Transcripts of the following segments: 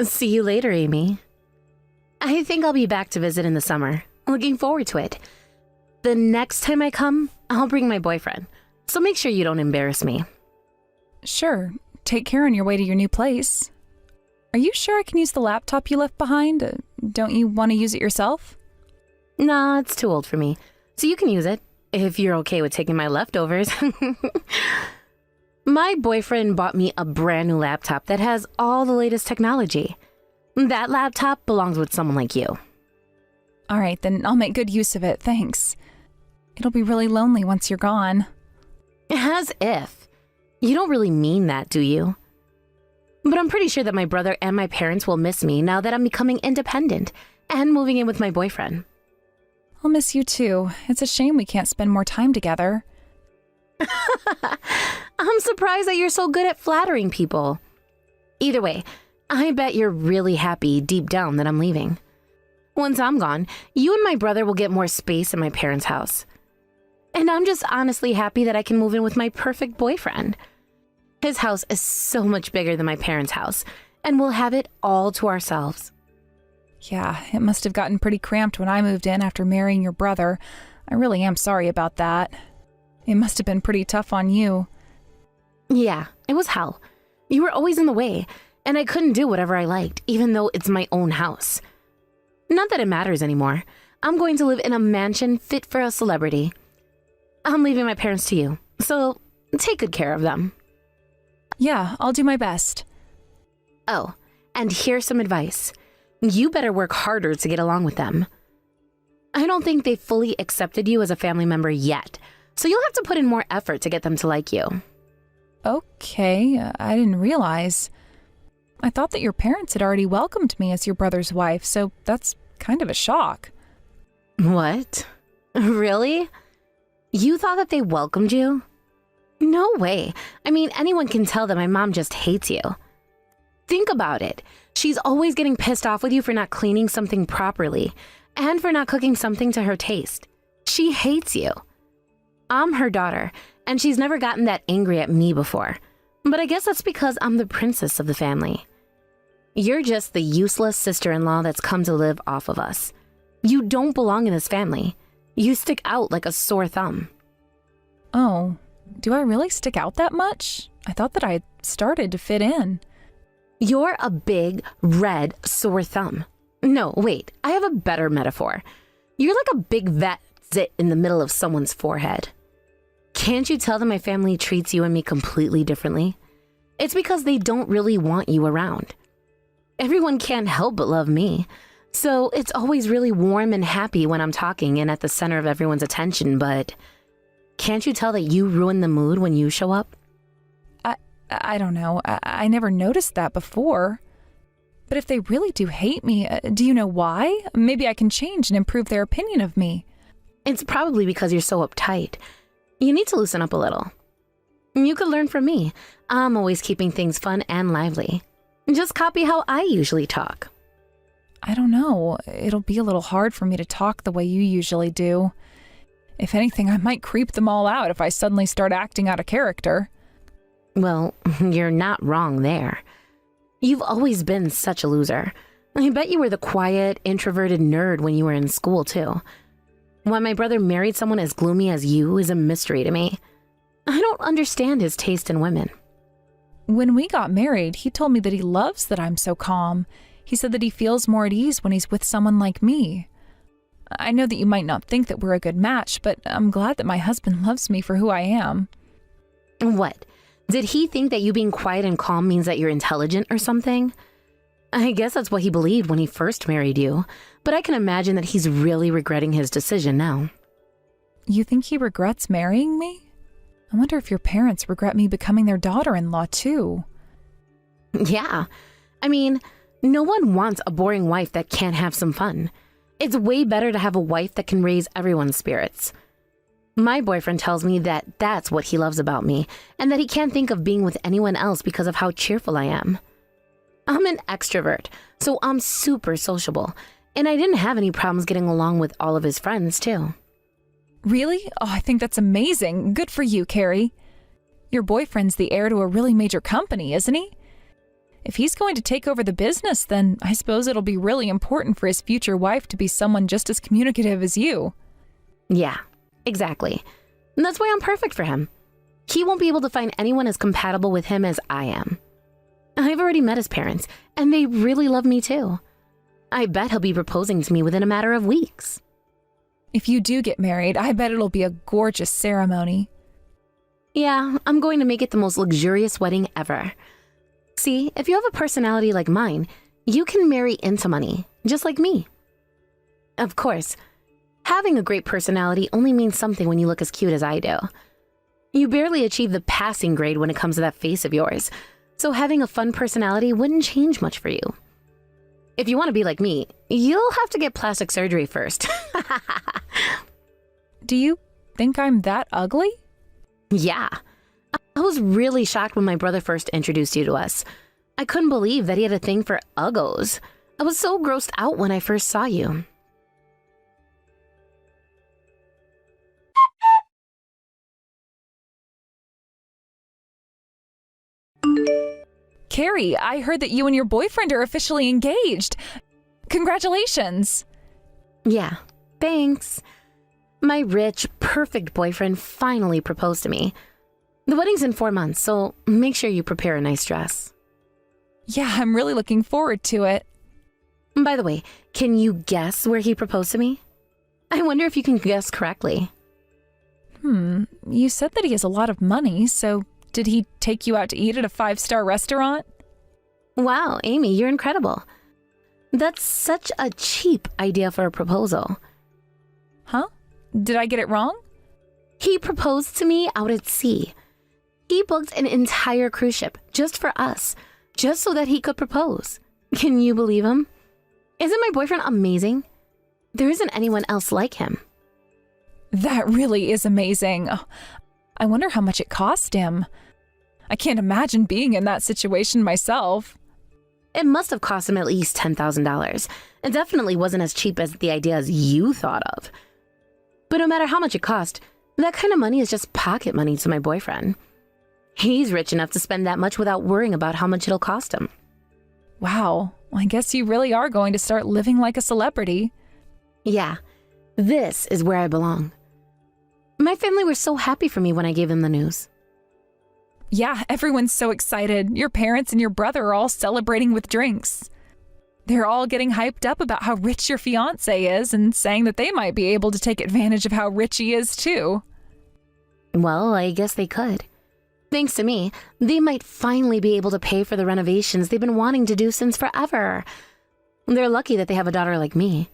See you later, Amy. I think I'll be back to visit in the summer. Looking forward to it. The next time I come, I'll bring my boyfriend. So make sure you don't embarrass me. Sure. Take care on your way to your new place. Are you sure I can use the laptop you left behind? Don't you want to use it yourself? Nah, it's too old for me. So you can use it, if you're okay with taking my leftovers. My boyfriend bought me a brand new laptop that has all the latest technology. That laptop belongs with someone like you. All right, then I'll make good use of it, thanks. It'll be really lonely once you're gone. As if. You don't really mean that, do you? But I'm pretty sure that my brother and my parents will miss me now that I'm becoming independent and moving in with my boyfriend. I'll miss you too. It's a shame we can't spend more time together. I'm surprised that you're so good at flattering people. Either way, I bet you're really happy deep down that I'm leaving. Once I'm gone, you and my brother will get more space in my parents' house. And I'm just honestly happy that I can move in with my perfect boyfriend. His house is so much bigger than my parents' house, and we'll have it all to ourselves. Yeah, it must have gotten pretty cramped when I moved in after marrying your brother. I really am sorry about that. It must have been pretty tough on you. Yeah, it was hell. You were always in the way, and I couldn't do whatever I liked, even though it's my own house. Not that it matters anymore. I'm going to live in a mansion fit for a celebrity. I'm leaving my parents to you, so take good care of them. Yeah, I'll do my best. Oh, and here's some advice. You better work harder to get along with them. I don't think they fully accepted you as a family member yet, so you'll have to put in more effort to get them to like you. Okay, I didn't realize. I thought that your parents had already welcomed me as your brother's wife, so that's kind of a shock. What? Really? You thought that they welcomed you? No way. I mean, anyone can tell that my mom just hates you. Think about it. She's always getting pissed off with you for not cleaning something properly and for not cooking something to her taste. She hates you. I'm her daughter, and she's never gotten that angry at me before. But I guess that's because I'm the princess of the family. You're just the useless sister-in-law that's come to live off of us. You don't belong in this family. You stick out like a sore thumb. Oh, do I really stick out that much? I thought that I had started to fit in. You're a big, red, sore thumb. No, wait, I have a better metaphor. You're like a big vet zit in the middle of someone's forehead. Can't you tell that my family treats you and me completely differently? It's because they don't really want you around. Everyone can't help but love me. So it's always really warm and happy when I'm talking and at the center of everyone's attention, but can't you tell that you ruin the mood when you show up? I don't know. I never noticed that before. But if they really do hate me, do you know why? Maybe I can change and improve their opinion of me. It's probably because you're so uptight. You need to loosen up a little. You could learn from me. I'm always keeping things fun and lively. Just copy how I usually talk. I don't know. It'll be a little hard for me to talk the way you usually do. If anything, I might creep them all out if I suddenly start acting out of character. Well, you're not wrong there. You've always been such a loser. I bet you were the quiet, introverted nerd when you were in school, too. Why my brother married someone as gloomy as you is a mystery to me. I don't understand his taste in women. When we got married, he told me that he loves that I'm so calm. He said that he feels more at ease when he's with someone like me. I know that you might not think that we're a good match, but I'm glad that my husband loves me for who I am. What? Did he think that you being quiet and calm means that you're intelligent or something? I guess that's what he believed when he first married you, but I can imagine that he's really regretting his decision now. You think he regrets marrying me? I wonder if your parents regret me becoming their daughter-in-law too. Yeah. I mean, no one wants a boring wife that can't have some fun. It's way better to have a wife that can raise everyone's spirits. My boyfriend tells me that that's what he loves about me, and that he can't think of being with anyone else because of how cheerful I am. I'm an extrovert, so I'm super sociable, and I didn't have any problems getting along with all of his friends, too. Really? Oh, I think that's amazing. Good for you, Carrie. Your boyfriend's the heir to a really major company, isn't he? If he's going to take over the business, then I suppose it'll be really important for his future wife to be someone just as communicative as you. Yeah, exactly. And that's why I'm perfect for him. He won't be able to find anyone as compatible with him as I am. I've already met his parents, and they really love me too. I bet he'll be proposing to me within a matter of weeks. If you do get married, I bet it'll be a gorgeous ceremony. Yeah, I'm going to make it the most luxurious wedding ever. See, if you have a personality like mine, you can marry into money, just like me. Of course, having a great personality only means something when you look as cute as I do. You barely achieve the passing grade when it comes to that face of yours, so having a fun personality wouldn't change much for you. If you want to be like me, you'll have to get plastic surgery first. Do you think I'm that ugly? Yeah. I was really shocked when my brother first introduced you to us. I couldn't believe that he had a thing for uggos. I was so grossed out when I first saw you. Carrie, I heard that you and your boyfriend are officially engaged. Congratulations. Yeah, thanks. My rich, perfect boyfriend finally proposed to me. The wedding's in 4 months, so make sure you prepare a nice dress. Yeah, I'm really looking forward to it. By the way, can you guess where he proposed to me? I wonder if you can guess correctly. You said that he has a lot of money, so did he take you out to eat at a 5-star restaurant? Wow, Amy, you're incredible. That's such a cheap idea for a proposal. Huh? Did I get it wrong? He proposed to me out at sea. He booked an entire cruise ship just for us, just so that he could propose. Can you believe him? Isn't my boyfriend amazing? There isn't anyone else like him. That really is amazing. Oh, I wonder how much it cost him. I can't imagine being in that situation myself. It must have cost him at least $10,000. It definitely wasn't as cheap as the ideas you thought of. But no matter how much it cost, that kind of money is just pocket money to my boyfriend. He's rich enough to spend that much without worrying about how much it'll cost him. Wow, I guess you really are going to start living like a celebrity. Yeah, this is where I belong. My family were so happy for me when I gave them the news. Yeah, everyone's so excited. Your parents and your brother are all celebrating with drinks. They're all getting hyped up about how rich your fiancé is and saying that they might be able to take advantage of how rich he is too. Well, I guess they could. Thanks to me, they might finally be able to pay for the renovations they've been wanting to do since forever. They're lucky that they have a daughter like me.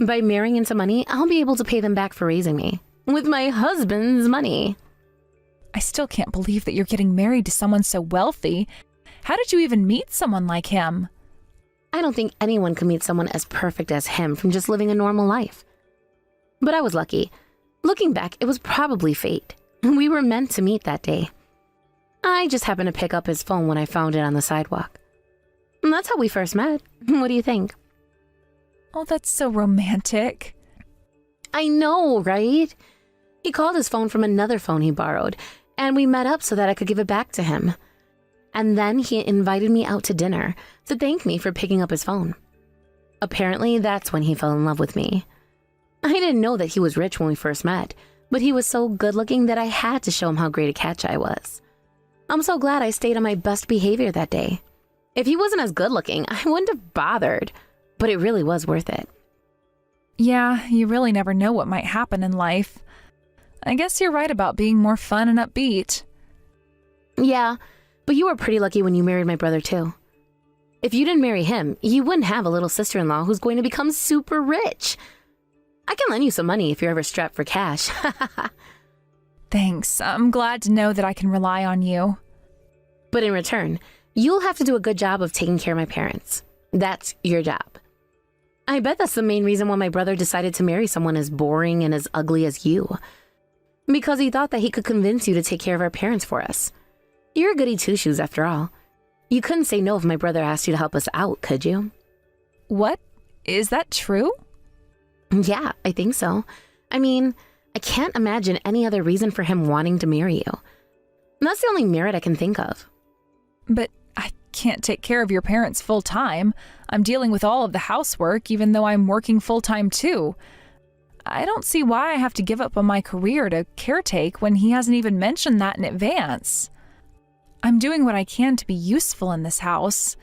By marrying into money, I'll be able to pay them back for raising me. With my husband's money. I still can't believe that you're getting married to someone so wealthy. How did you even meet someone like him? I don't think anyone could meet someone as perfect as him from just living a normal life. But I was lucky. Looking back, it was probably fate. We were meant to meet that day. I just happened to pick up his phone when I found it on the sidewalk. And that's how we first met. What do you think? Oh, that's so romantic. I know, right? He called his phone from another phone he borrowed, and we met up so that I could give it back to him. And then he invited me out to dinner to thank me for picking up his phone. Apparently, that's when he fell in love with me. I didn't know that he was rich when we first met, but he was so good-looking that I had to show him how great a catch I was. I'm so glad I stayed on my best behavior that day. If he wasn't as good-looking, I wouldn't have bothered, but it really was worth it. Yeah, you really never know what might happen in life. I guess you're right about being more fun and upbeat. Yeah, but you were pretty lucky when you married my brother too. If you didn't marry him, you wouldn't have a little sister-in-law who's going to become super rich. I can lend you some money if you're ever strapped for cash. Thanks. I'm glad to know that I can rely on you. But in return, you'll have to do a good job of taking care of my parents. That's your job. I bet that's the main reason why my brother decided to marry someone as boring and as ugly as you. Because he thought that he could convince you to take care of our parents for us. You're a goody two-shoes after all. You couldn't say no if my brother asked you to help us out, could you? What? Is that true? Yeah, I think so. I mean, I can't imagine any other reason for him wanting to marry you. That's the only merit I can think of. But I can't take care of your parents full time. I'm dealing with all of the housework, even though I'm working full time too. I don't see why I have to give up on my career to caretake when he hasn't even mentioned that in advance. I'm doing what I can to be useful in this house.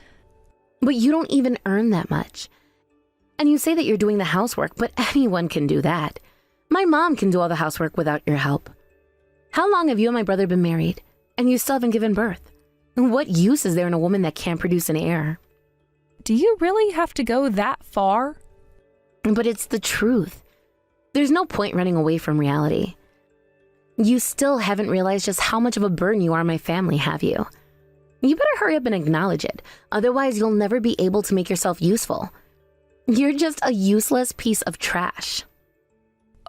But you don't even earn that much. And you say that you're doing the housework, but anyone can do that. My mom can do all the housework without your help. How long have you and my brother been married, and you still haven't given birth? What use is there in a woman that can't produce an heir? Do you really have to go that far? But it's the truth. There's no point running away from reality. You still haven't realized just how much of a burden you are on my family, have you? You better hurry up and acknowledge it. Otherwise, you'll never be able to make yourself useful. You're just a useless piece of trash.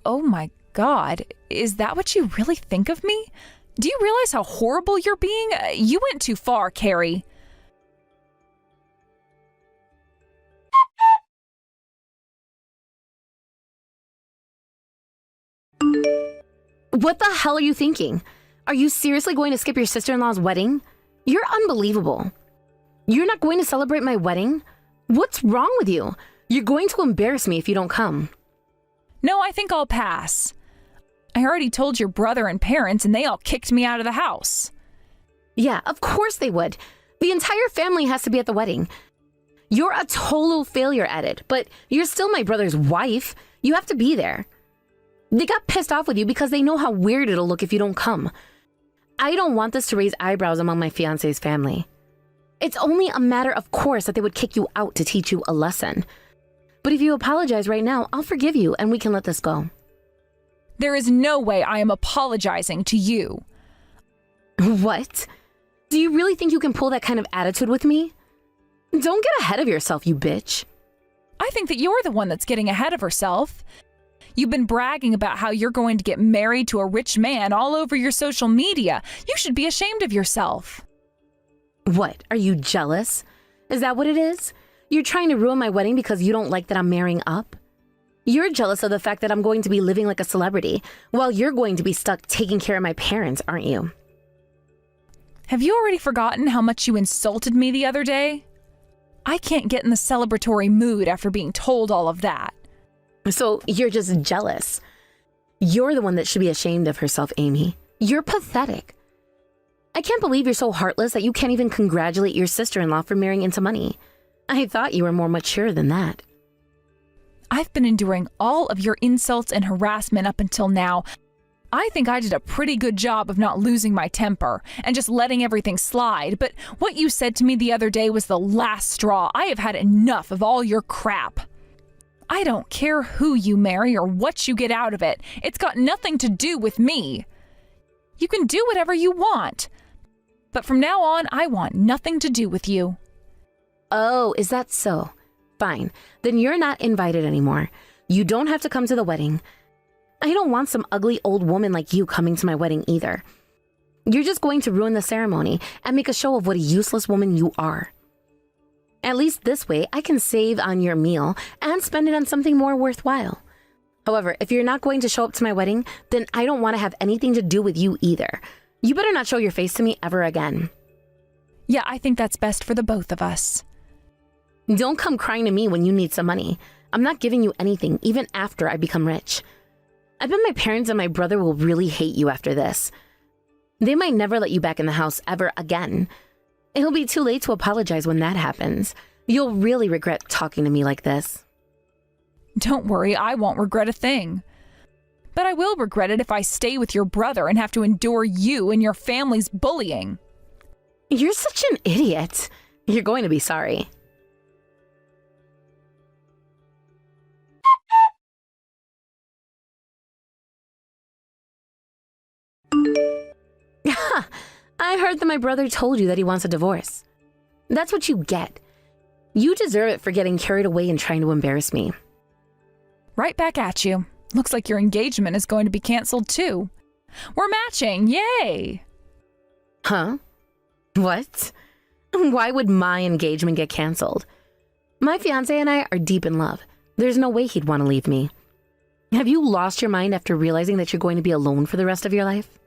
Oh my God, is that what you really think of me? Do you realize how horrible you're being? You went too far, Carrie. What the hell are you thinking? Are you seriously going to skip your sister-in-law's wedding? You're unbelievable. You're not going to celebrate my wedding? What's wrong with you? You're going to embarrass me if you don't come. No, I think I'll pass. I already told your brother and parents, and they all kicked me out of the house. Yeah, of course they would. The entire family has to be at the wedding. You're a total failure at it, but you're still my brother's wife. You have to be there. They got pissed off with you because they know how weird it'll look if you don't come. I don't want this to raise eyebrows among my fiancé's family. It's only a matter of course that they would kick you out to teach you a lesson. But if you apologize right now, I'll forgive you and we can let this go. There is no way I am apologizing to you. What? Do you really think you can pull that kind of attitude with me? Don't get ahead of yourself, you bitch. I think that you're the one that's getting ahead of herself. You've been bragging about how you're going to get married to a rich man all over your social media. You should be ashamed of yourself. What? Are you jealous? Is that what it is? You're trying to ruin my wedding because you don't like that I'm marrying up? You're jealous of the fact that I'm going to be living like a celebrity, while you're going to be stuck taking care of my parents, aren't you? Have you already forgotten how much you insulted me the other day? I can't get in the celebratory mood after being told all of that. So you're just jealous. You're the one that should be ashamed of herself, Amy. You're pathetic. I can't believe you're so heartless that you can't even congratulate your sister-in-law for marrying into money. I thought you were more mature than that. I've been enduring all of your insults and harassment up until now. I think I did a pretty good job of not losing my temper and just letting everything slide, but what you said to me the other day was the last straw. I have had enough of all your crap. I don't care who you marry or what you get out of it. It's got nothing to do with me. You can do whatever you want. But from now on, I want nothing to do with you. Oh, is that so? Fine. Then you're not invited anymore. You don't have to come to the wedding. I don't want some ugly old woman like you coming to my wedding either. You're just going to ruin the ceremony and make a show of what a useless woman you are. At least this way, I can save on your meal and spend it on something more worthwhile. However, if you're not going to show up to my wedding, then I don't want to have anything to do with you either. You better not show your face to me ever again. Yeah, I think that's best for the both of us. Don't come crying to me when you need some money. I'm not giving you anything, even after I become rich. I bet my parents and my brother will really hate you after this. They might never let you back in the house ever again. It'll be too late to apologize when that happens. You'll really regret talking to me like this. Don't worry, I won't regret a thing. But I will regret it if I stay with your brother and have to endure you and your family's bullying. You're such an idiot. You're going to be sorry. I heard that my brother told you that he wants a divorce. That's what you get. You deserve it for getting carried away and trying to embarrass me. Right back at you. Looks like your engagement is going to be canceled too. We're matching, yay! Huh? What? Why would my engagement get canceled? My fiancé and I are deep in love. There's no way he'd want to leave me. Have you lost your mind after realizing that you're going to be alone for the rest of your life?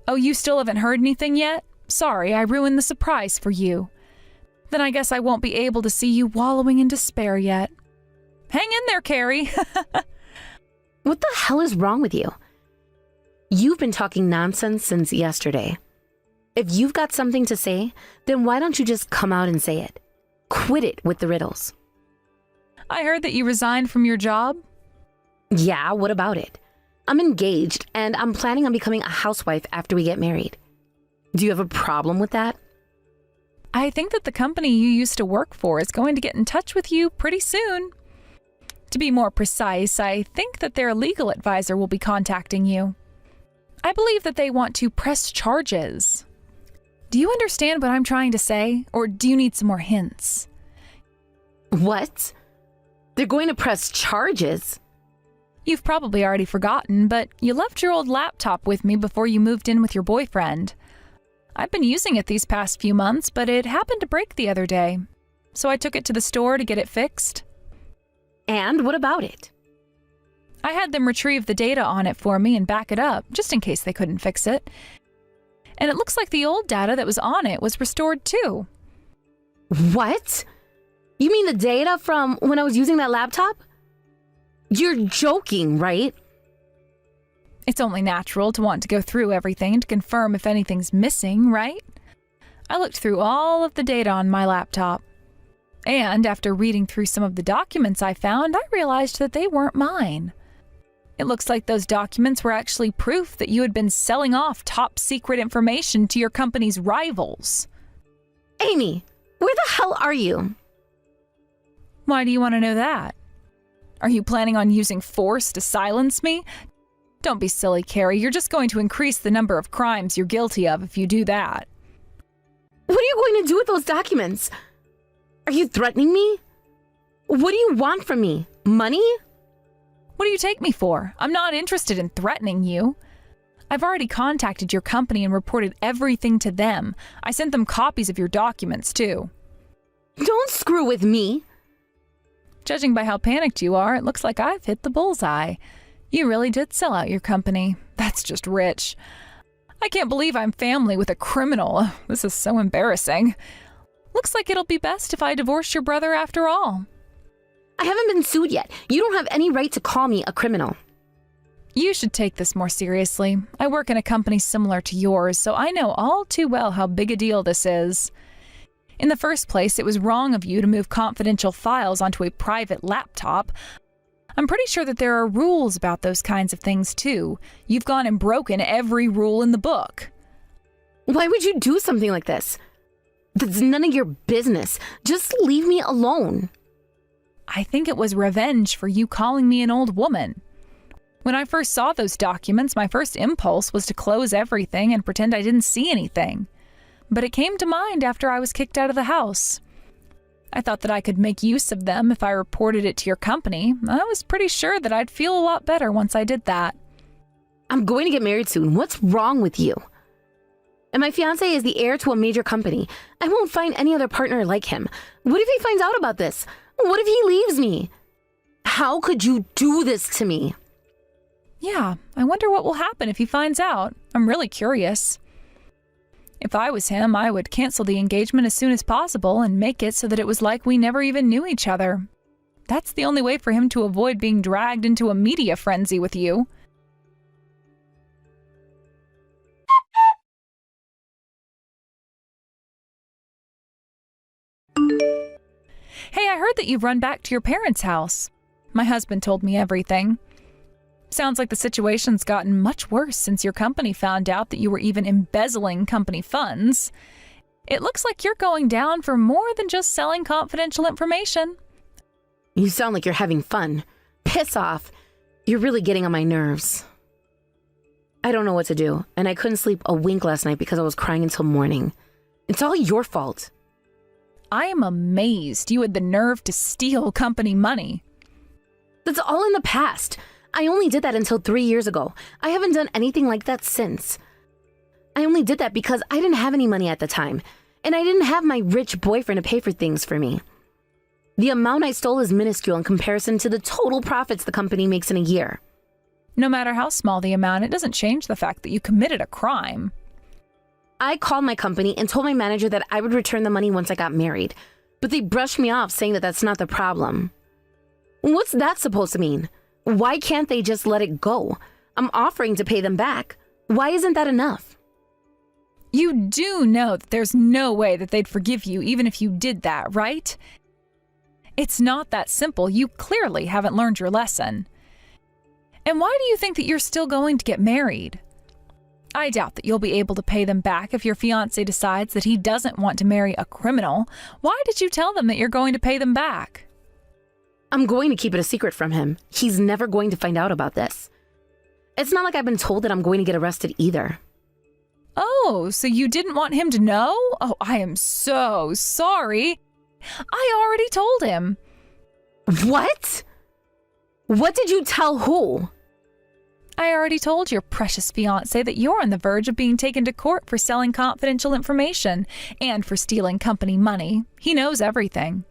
Oh, you still haven't heard anything yet? Sorry, I ruined the surprise for you. Then I guess I won't be able to see you wallowing in despair yet. Hang in there, Carrie. What the hell is wrong with you? You've been talking nonsense since yesterday. If you've got something to say, then why don't you just come out and say it? Quit it with the riddles. I heard that you resigned from your job. Yeah, what about it? I'm engaged and I'm planning on becoming a housewife after we get married. Do you have a problem with that? I think that the company you used to work for is going to get in touch with you pretty soon. To be more precise, I think that their legal advisor will be contacting you. I believe that they want to press charges. Do you understand what I'm trying to say, or do you need some more hints? What? They're going to press charges? You've probably already forgotten, but you left your old laptop with me before you moved in with your boyfriend. I've been using it these past few months, but it happened to break the other day. So I took it to the store to get it fixed. And what about it? I had them retrieve the data on it for me and back it up, just in case they couldn't fix it. And it looks like the old data that was on it was restored too. What? You mean the data from when I was using that laptop? You're joking, right? It's only natural to want to go through everything to confirm if anything's missing, right? I looked through all of the data on my laptop. And after reading through some of the documents I found, I realized that they weren't mine. It looks like those documents were actually proof that you had been selling off top secret information to your company's rivals. Amy, where the hell are you? Why do you want to know that? Are you planning on using force to silence me? Don't be silly, Carrie. You're just going to increase the number of crimes you're guilty of if you do that. What are you going to do with those documents? Are you threatening me? What do you want from me? Money? What do you take me for? I'm not interested in threatening you. I've already contacted your company and reported everything to them. I sent them copies of your documents, too. Don't screw with me. Judging by how panicked you are, it looks like I've hit the bullseye. You really did sell out your company. That's just rich. I can't believe I'm family with a criminal. This is so embarrassing. Looks like it'll be best if I divorce your brother after all. I haven't been sued yet. You don't have any right to call me a criminal. You should take this more seriously. I work in a company similar to yours, so I know all too well how big a deal this is. In the first place, it was wrong of you to move confidential files onto a private laptop. I'm pretty sure that there are rules about those kinds of things, too. You've gone and broken every rule in the book. Why would you do something like this? That's none of your business. Just leave me alone. I think it was revenge for you calling me an old woman. When I first saw those documents, my first impulse was to close everything and pretend I didn't see anything. But it came to mind after I was kicked out of the house. I thought that I could make use of them if I reported it to your company. I was pretty sure that I'd feel a lot better once I did that. I'm going to get married soon. What's wrong with you? And my fiancé is the heir to a major company. I won't find any other partner like him. What if he finds out about this? What if he leaves me? How could you do this to me? Yeah, I wonder what will happen if he finds out. I'm really curious. If I was him, I would cancel the engagement as soon as possible and make it so that it was like we never even knew each other. That's the only way for him to avoid being dragged into a media frenzy with you. Hey, I heard that you've run back to your parents' house. My husband told me everything. Sounds like the situation's gotten much worse since your company found out that you were even embezzling company funds. It looks like you're going down for more than just selling confidential information. You sound like you're having fun. Piss off. You're really getting on my nerves. I don't know what to do, and I couldn't sleep a wink last night because I was crying until morning. It's all your fault. I am amazed you had the nerve to steal company money. That's all in the past. I only did that until 3 years ago. I haven't done anything like that since. I only did that because I didn't have any money at the time, and I didn't have my rich boyfriend to pay for things for me. The amount I stole is minuscule in comparison to the total profits the company makes in a year. No matter how small the amount, it doesn't change the fact that you committed a crime. I called my company and told my manager that I would return the money once I got married, but they brushed me off saying that that's not the problem. What's that supposed to mean? Why can't they just let it go? I'm offering to pay them back. Why isn't that enough? You do know that there's no way that they'd forgive you even if you did that, right? It's not that simple. You clearly haven't learned your lesson. And why do you think that you're still going to get married? I doubt that you'll be able to pay them back if your fiancé decides that he doesn't want to marry a criminal. Why did you tell them that you're going to pay them back? I'm going to keep it a secret from him. He's never going to find out about this. It's not like I've been told that I'm going to get arrested either. Oh, so you didn't want him to know? Oh, I am so sorry. I already told him. What? What did you tell who? I already told your precious fiancé that you're on the verge of being taken to court for selling confidential information and for stealing company money. He knows everything.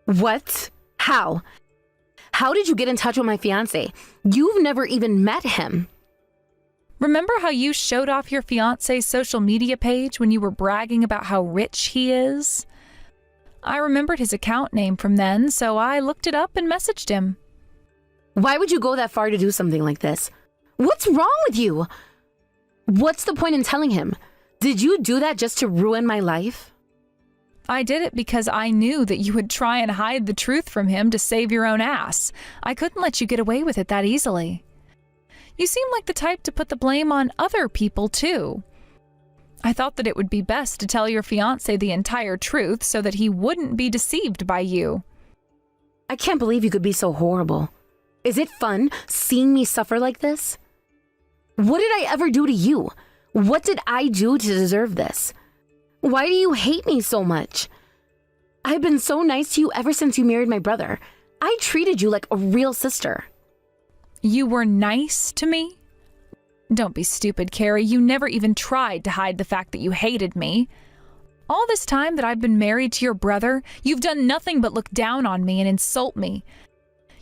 What? How? How did you get in touch with my fiancé? You've never even met him. Remember how you showed off your fiancé's social media page when you were bragging about how rich he is? I remembered his account name from then, so I looked it up and messaged him. Why would you go that far to do something like this? What's wrong with you? What's the point in telling him? Did you do that just to ruin my life? I did it because I knew that you would try and hide the truth from him to save your own ass. I couldn't let you get away with it that easily. You seem like the type to put the blame on other people, too. I thought that it would be best to tell your fiancé the entire truth so that he wouldn't be deceived by you. I can't believe you could be so horrible. Is it fun seeing me suffer like this? What did I ever do to you? What did I do to deserve this? Why do you hate me so much? I've been so nice to you ever since you married my brother. I treated you like a real sister. You were nice to me? Don't be stupid, Carrie. You never even tried to hide the fact that you hated me. All this time that I've been married to your brother, you've done nothing but look down on me and insult me.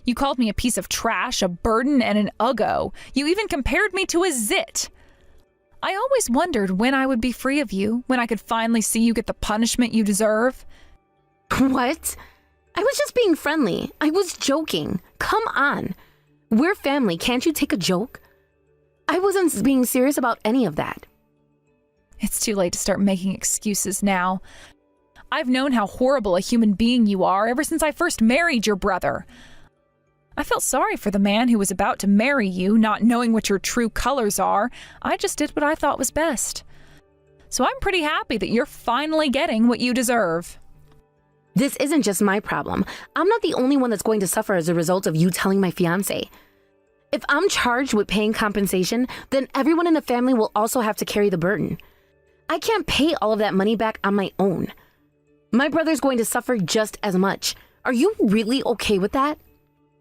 You called me a piece of trash, a burden, and an uggo. You even compared me to a zit. I always wondered when I would be free of you, when I could finally see you get the punishment you deserve. What? I was just being friendly. I was joking. Come on. We're family. Can't you take a joke? I wasn't being serious about any of that. It's too late to start making excuses now. I've known how horrible a human being you are ever since I first married your brother. I felt sorry for the man who was about to marry you, not knowing what your true colors are. I just did what I thought was best. So I'm pretty happy that you're finally getting what you deserve. This isn't just my problem. I'm not the only one that's going to suffer as a result of you telling my fiancé. If I'm charged with paying compensation, then everyone in the family will also have to carry the burden. I can't pay all of that money back on my own. My brother's going to suffer just as much. Are you really okay with that?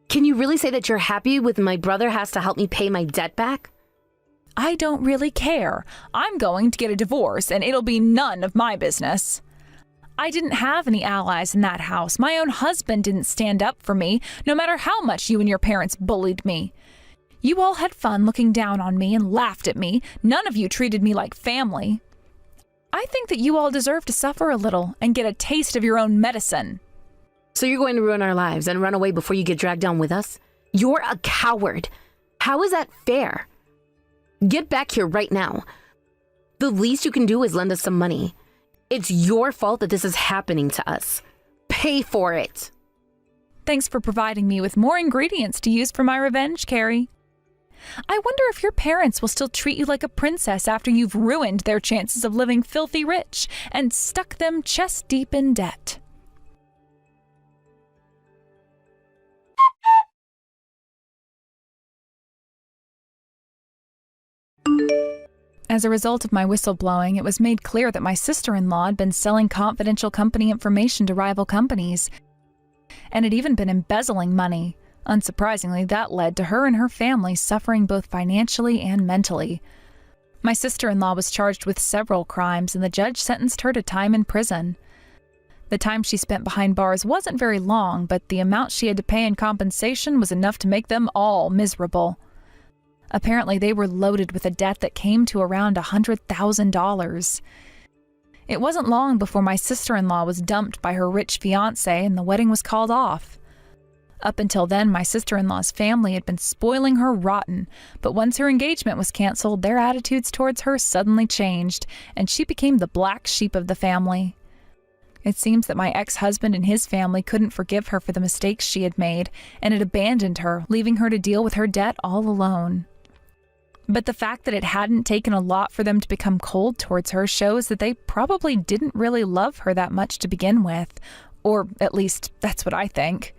Can you really say that you're happy with my brother has to help me pay my debt back? I don't really care. I'm going to get a divorce, and it'll be none of my business. I didn't have any allies in that house. My own husband didn't stand up for me, no matter how much you and your parents bullied me. You all had fun looking down on me and laughed at me. None of you treated me like family. I think that you all deserve to suffer a little and get a taste of your own medicine. So you're going to ruin our lives and run away before you get dragged down with us? You're a coward. How is that fair? Get back here right now. The least you can do is lend us some money. It's your fault that this is happening to us. Pay for it. Thanks for providing me with more ingredients to use for my revenge, Carrie. I wonder if your parents will still treat you like a princess after you've ruined their chances of living filthy rich and stuck them chest deep in debt. As a result of my whistleblowing, it was made clear that my sister-in-law had been selling confidential company information to rival companies, and had even been embezzling money. Unsurprisingly, that led to her and her family suffering both financially and mentally. My sister-in-law was charged with several crimes, and the judge sentenced her to time in prison. The time she spent behind bars wasn't very long, but the amount she had to pay in compensation was enough to make them all miserable. Apparently, they were loaded with a debt that came to around $100,000. It wasn't long before my sister-in-law was dumped by her rich fiancé and the wedding was called off. Up until then, my sister-in-law's family had been spoiling her rotten, but once her engagement was canceled, their attitudes towards her suddenly changed, and she became the black sheep of the family. It seems that my ex-husband and his family couldn't forgive her for the mistakes she had made, and had abandoned her, leaving her to deal with her debt all alone. But the fact that it hadn't taken a lot for them to become cold towards her shows that they probably didn't really love her that much to begin with, or at least that's what I think.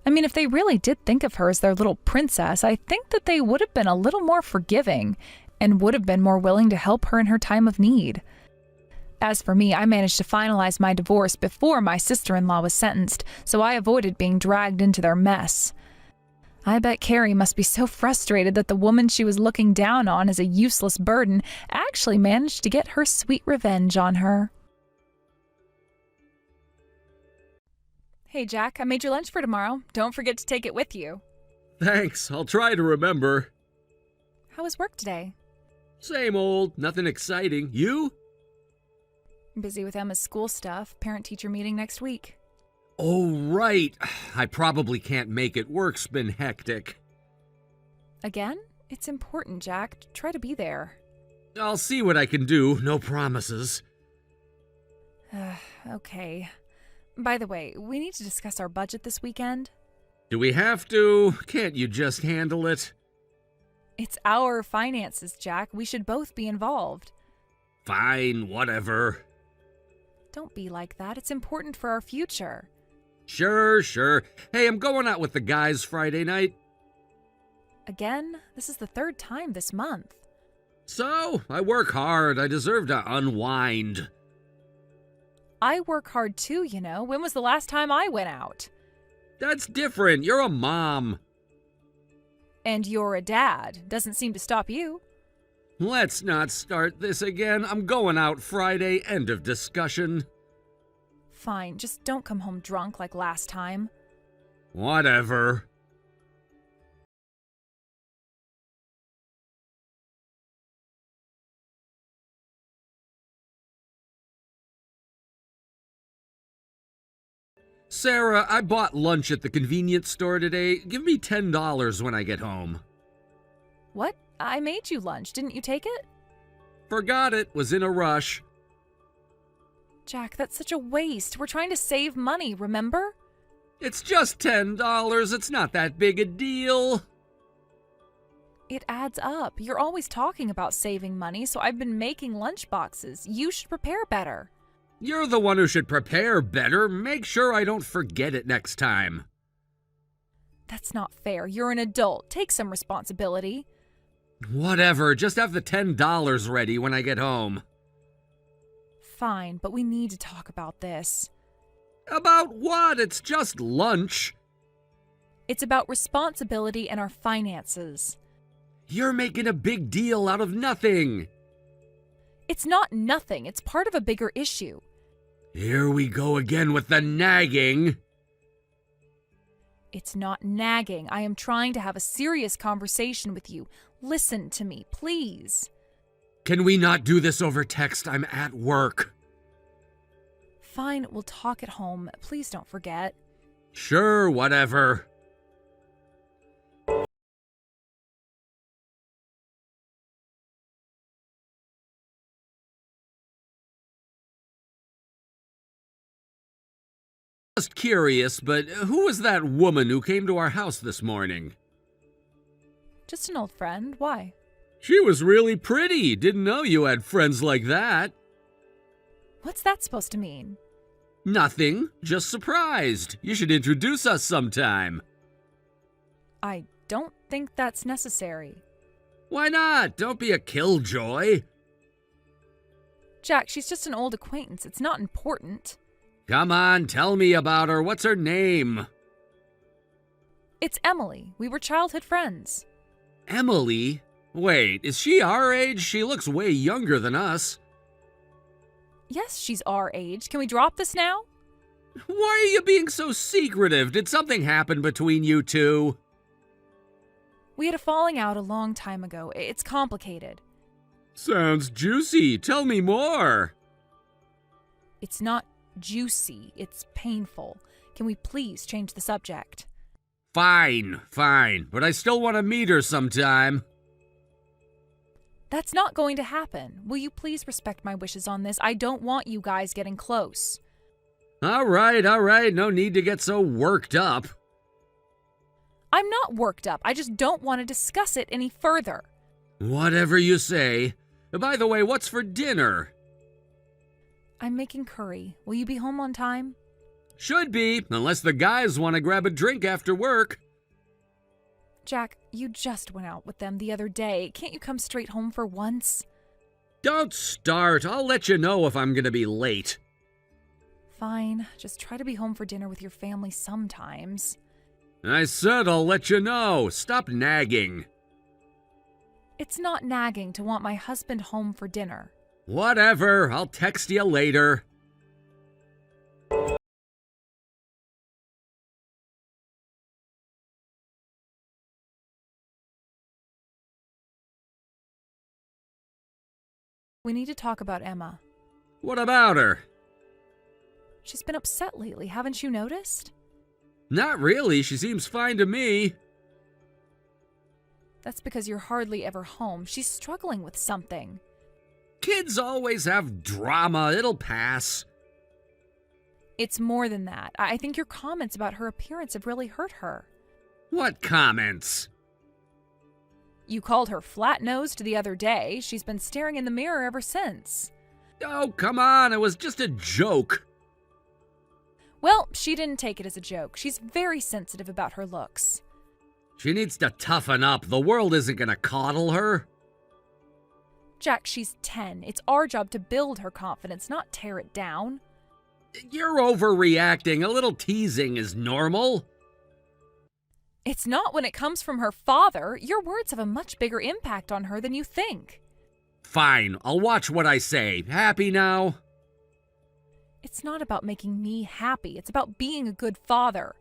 I mean, if they really did think of her as their little princess, I think that they would have been a little more forgiving and would have been more willing to help her in her time of need. As for me, I managed to finalize my divorce before my sister-in-law was sentenced, so I avoided being dragged into their mess. I bet Carrie must be so frustrated that the woman she was looking down on as a useless burden actually managed to get her sweet revenge on her. Hey, Jack, I made your lunch for tomorrow. Don't forget to take it with you. Thanks, I'll try to remember. How was work today? Same old, nothing exciting. You? Busy with Emma's school stuff. Parent-teacher meeting next week. Oh, right. I probably can't make it. Work's been hectic. Again? It's important, Jack. Try to be there. I'll see what I can do. No promises. Okay. By the way, we need to discuss our budget this weekend. Do we have to? Can't you just handle it? It's our finances, Jack. We should both be involved. Fine, whatever. Don't be like that. It's important for our future. Sure. Hey, I'm going out with the guys Friday night. Again? This is the third time this month. So, I work hard. I deserve to unwind. I work hard too, you know. When was the last time I went out? That's different. You're a mom. And you're a dad. Doesn't seem to stop you. Let's not start this again. I'm going out Friday. End of discussion. Fine, just don't come home drunk like last time. Whatever. Sarah, I bought lunch at the convenience store today. Give me $10 when I get home. What? I made you lunch. Didn't you take it? Forgot it. Was in a rush. Jack, that's such a waste. We're trying to save money, remember? It's just $10. It's not that big a deal. It adds up. You're always talking about saving money, so I've been making lunch boxes. You should prepare better. You're the one who should prepare better. Make sure I don't forget it next time. That's not fair. You're an adult. Take some responsibility. Whatever. Just have the $10 ready when I get home. Fine, but we need to talk about this. About what? It's just lunch. It's about responsibility and our finances. You're making a big deal out of nothing. It's not nothing. It's part of a bigger issue. Here we go again with the nagging. It's not nagging. I am trying to have a serious conversation with you. Listen to me, please. Can we not do this over text? I'm at work. Fine, we'll talk at home. Please don't forget. Sure, whatever. Just curious, but who was that woman who came to our house this morning? Just an old friend. Why? She was really pretty. Didn't know you had friends like that. What's that supposed to mean? Nothing. Just surprised. You should introduce us sometime. I don't think that's necessary. Why not? Don't be a killjoy. Jack, she's just an old acquaintance. It's not important. Come on, tell me about her. What's her name? It's Emily. We were childhood friends. Emily? Wait, is she our age? She looks way younger than us. Yes, she's our age. Can we drop this now? Why are you being so secretive? Did something happen between you two? We had a falling out a long time ago. It's complicated. Sounds juicy. Tell me more. It's not juicy, it's painful. Can we please change the subject? Fine, but I still want to meet her sometime. That's not going to happen. Will you please respect my wishes on this? I don't want you guys getting close. All right, no need to get so worked up. I'm not worked up. I just don't want to discuss it any further. Whatever you say. By the way, what's for dinner? I'm making curry. Will you be home on time? Should be, unless the guys want to grab a drink after work. Jack, you just went out with them the other day. Can't you come straight home for once? Don't start. I'll let you know if I'm gonna be late. Fine. Just try to be home for dinner with your family sometimes. I said I'll let you know. Stop nagging. It's not nagging to want my husband home for dinner. Whatever. I'll text you later. We need to talk about Emma. What about her? She's been upset lately, haven't you noticed? Not really. She seems fine to me. That's because you're hardly ever home. She's struggling with something. Kids always have drama. It'll pass. It's more than that. I think your comments about her appearance have really hurt her. What comments? You called her flat-nosed the other day. She's been staring in the mirror ever since. Oh, come on. It was just a joke. Well, she didn't take it as a joke. She's very sensitive about her looks. She needs to toughen up. The world isn't gonna coddle her. Jack, she's 10. It's our job to build her confidence, not tear it down. You're overreacting. A little teasing is normal. It's not when it comes from her father. Your words have a much bigger impact on her than you think. Fine, I'll watch what I say. Happy now? It's not about making me happy. It's about being a good father.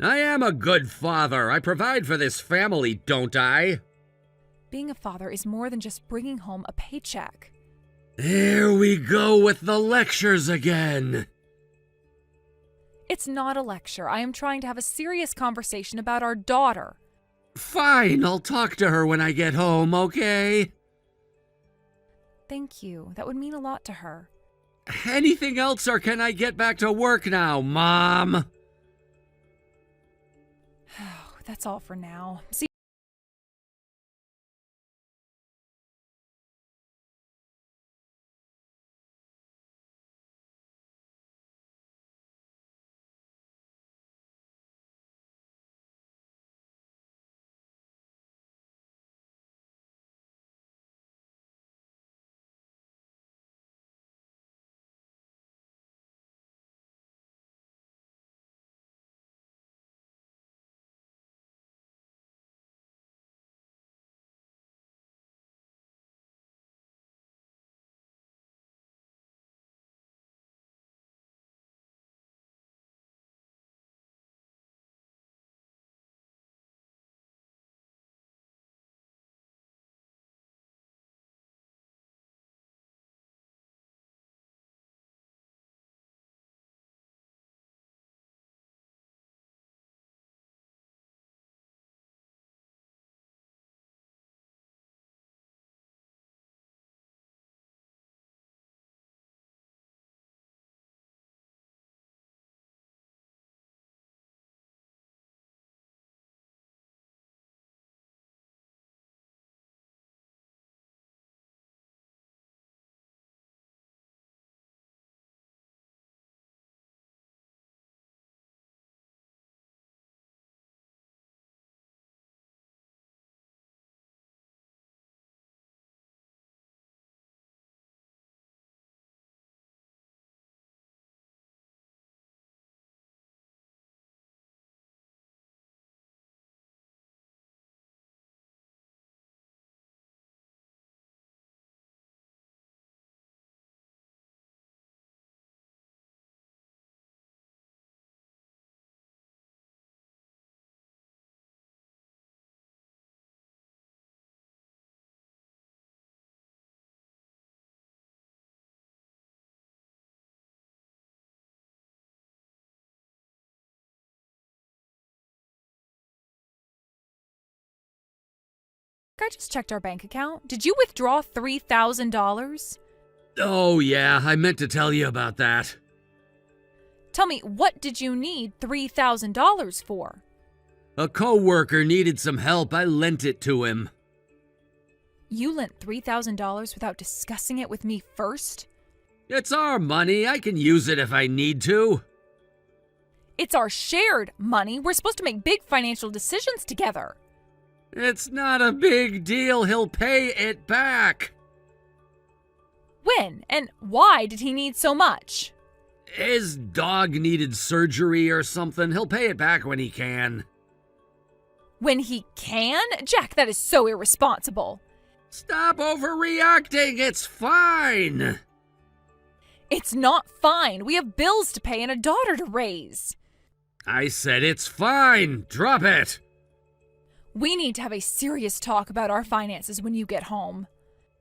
I am a good father. I provide for this family, don't I? Being a father is more than just bringing home a paycheck. Here we go with the lectures again. It's not a lecture. I am trying to have a serious conversation about our daughter. Fine, I'll talk to her when I get home, okay? Thank you. That would mean a lot to her. Anything else, or can I get back to work now, Mom? That's all for now. See I just checked our bank account. Did you withdraw $3,000? Oh, yeah, I meant to tell you about that. Tell me, what did you need $3,000 for? A coworker needed some help. I lent it to him. You lent $3,000 without discussing it with me first? It's our money. I can use it if I need to. It's our shared money. We're supposed to make big financial decisions together. It's not a big deal. He'll pay it back. When and why did he need so much? His dog needed surgery or something. He'll pay it back when he can. When he can? Jack, that is so irresponsible. Stop overreacting. It's fine. It's not fine. We have bills to pay and a daughter to raise. I said it's fine. Drop it. We need to have a serious talk about our finances when you get home.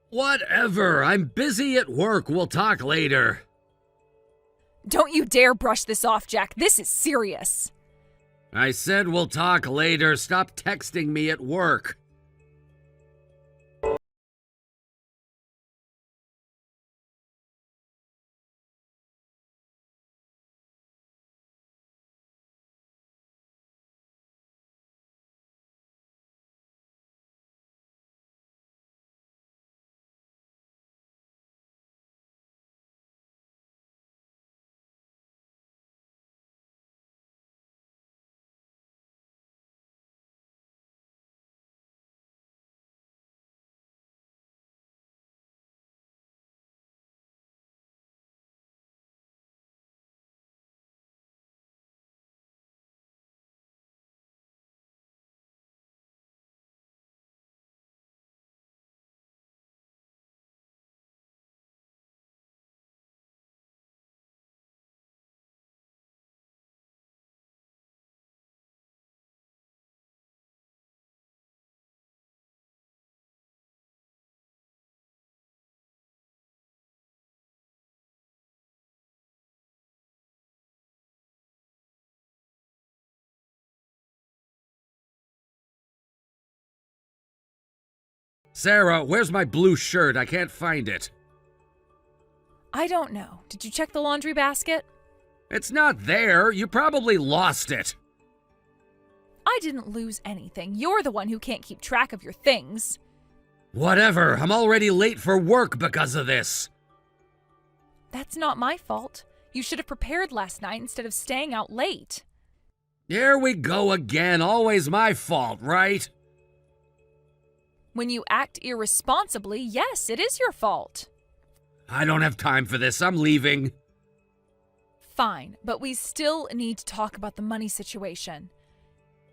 Whatever. I'm busy at work. We'll talk later. Don't you dare brush this off, Jack. This is serious. I said we'll talk later. Stop texting me at work. Sarah, where's my blue shirt? I can't find it. I don't know. Did you check the laundry basket? It's not there. You probably lost it. I didn't lose anything. You're the one who can't keep track of your things. Whatever. I'm already late for work because of this. That's not my fault. You should have prepared last night instead of staying out late. Here we go again. Always my fault, right? When you act irresponsibly, yes, it is your fault. I don't have time for this. I'm leaving. Fine, but we still need to talk about the money situation.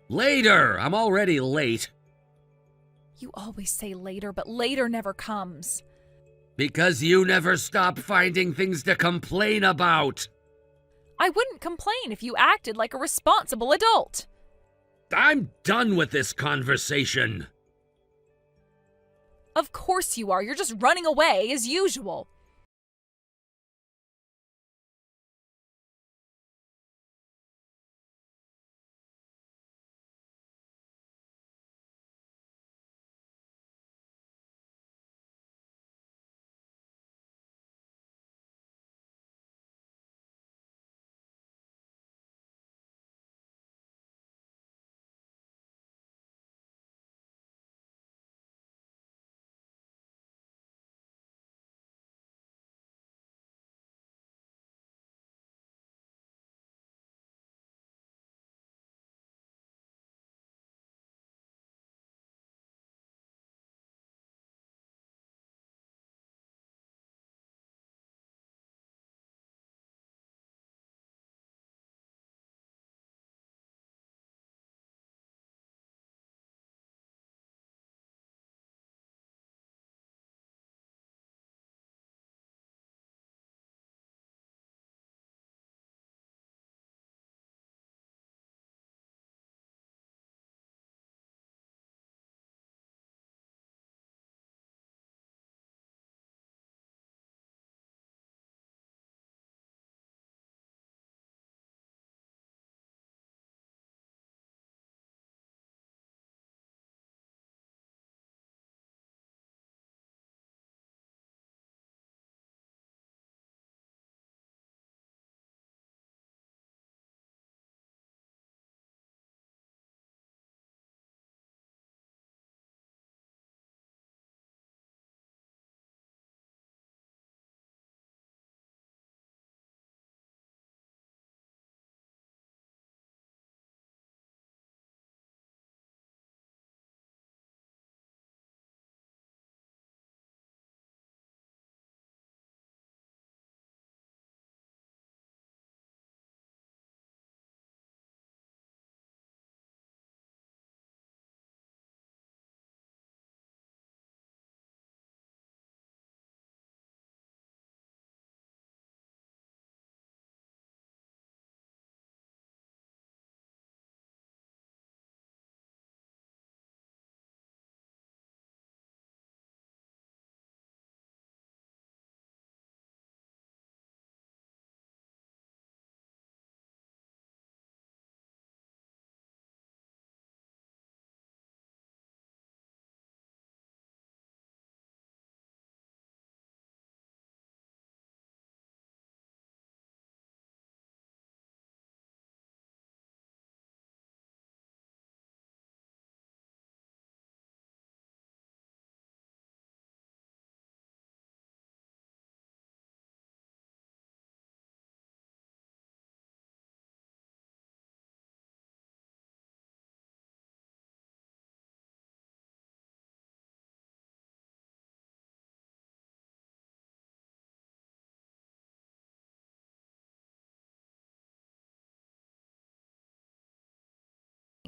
Later. I'm already late. You always say later, but later never comes. Because you never stop finding things to complain about. I wouldn't complain if you acted like a responsible adult. I'm done with this conversation. Of course you are. You're just running away as usual.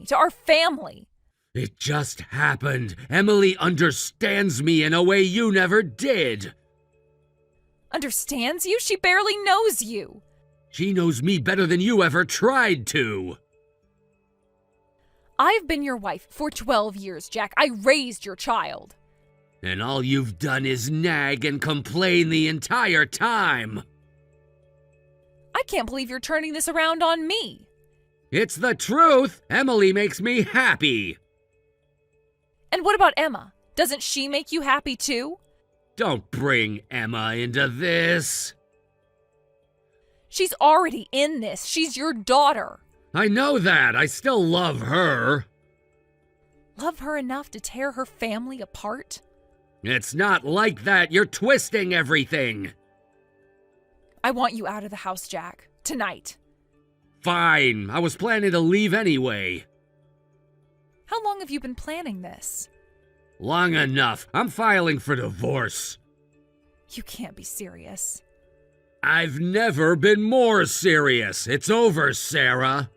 to our family. It just happened. Emily understands me in a way you never did. Understands you? She barely knows you. She knows me better than you ever tried to. I've been your wife for 12 years, Jack. I raised your child. And all you've done is nag and complain the entire time. I can't believe you're turning this around on me. It's the truth. Emily makes me happy. And what about Emma? Doesn't she make you happy too? Don't bring Emma into this. She's already in this. She's your daughter. I know that. I still love her. Love her enough to tear her family apart? It's not like that. You're twisting everything. I want you out of the house, Jack. Tonight. Fine. I was planning to leave anyway. How long have you been planning this? Long enough. I'm filing for divorce. You can't be serious. I've never been more serious. It's over, Sarah.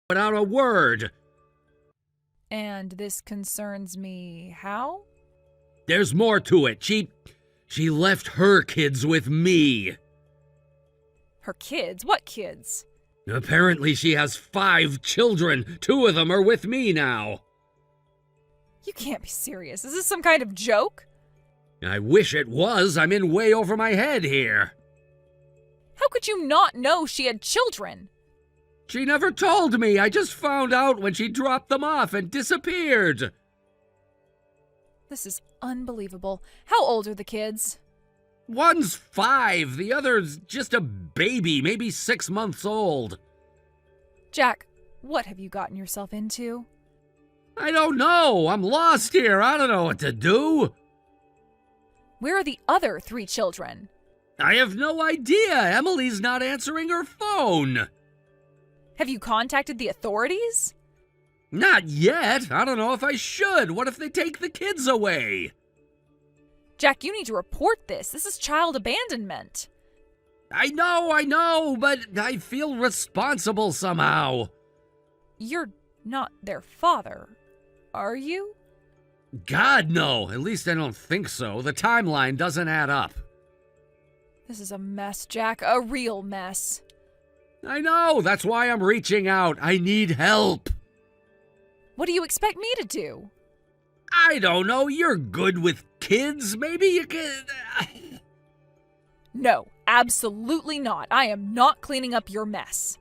Without a word. And this concerns me how? There's more to it. She left her kids with me. Her kids? What kids? Apparently she has 5 children. 2 of them are with me now. You can't be serious. Is this some kind of joke? I wish it was. I'm in way over my head here. How could you not know she had children? She never told me. I just found out when she dropped them off and disappeared. This is unbelievable. How old are the kids? One's 5. The other's just a baby, maybe 6 months old. Jack, what have you gotten yourself into? I don't know. I'm lost here. I don't know what to do. Where are the other 3 children? I have no idea. Emily's not answering her phone. Have you contacted the authorities? Not yet. I don't know if I should. What if they take the kids away? Jack, you need to report this. This is child abandonment. I know, but I feel responsible somehow. You're not their father, are you? God, no. At least I don't think so. The timeline doesn't add up. This is a mess, Jack. A real mess. I know. That's why I'm reaching out. I need help. What do you expect me to do? I don't know. You're good with kids. Maybe you could... No, absolutely not. I am not cleaning up your mess.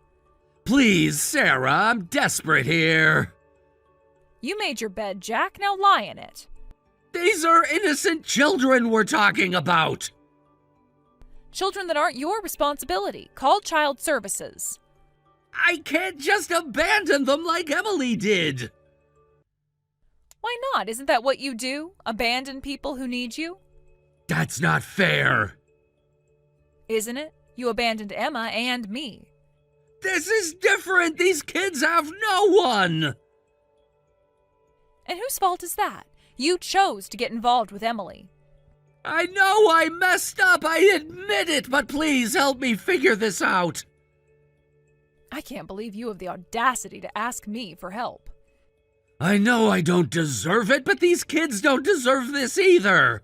Please, Sarah. I'm desperate here. You made your bed, Jack. Now lie in it. These are innocent children we're talking about. Children that aren't your responsibility. Call child services. I can't just abandon them like Emily did. Why not? Isn't that what you do? Abandon people who need you? That's not fair. Isn't it? You abandoned Emma and me. This is different. These kids have no one. And whose fault is that? You chose to get involved with Emily. I know I messed up. I admit it, but please help me figure this out. I can't believe you have the audacity to ask me for help. I know I don't deserve it, but these kids don't deserve this either.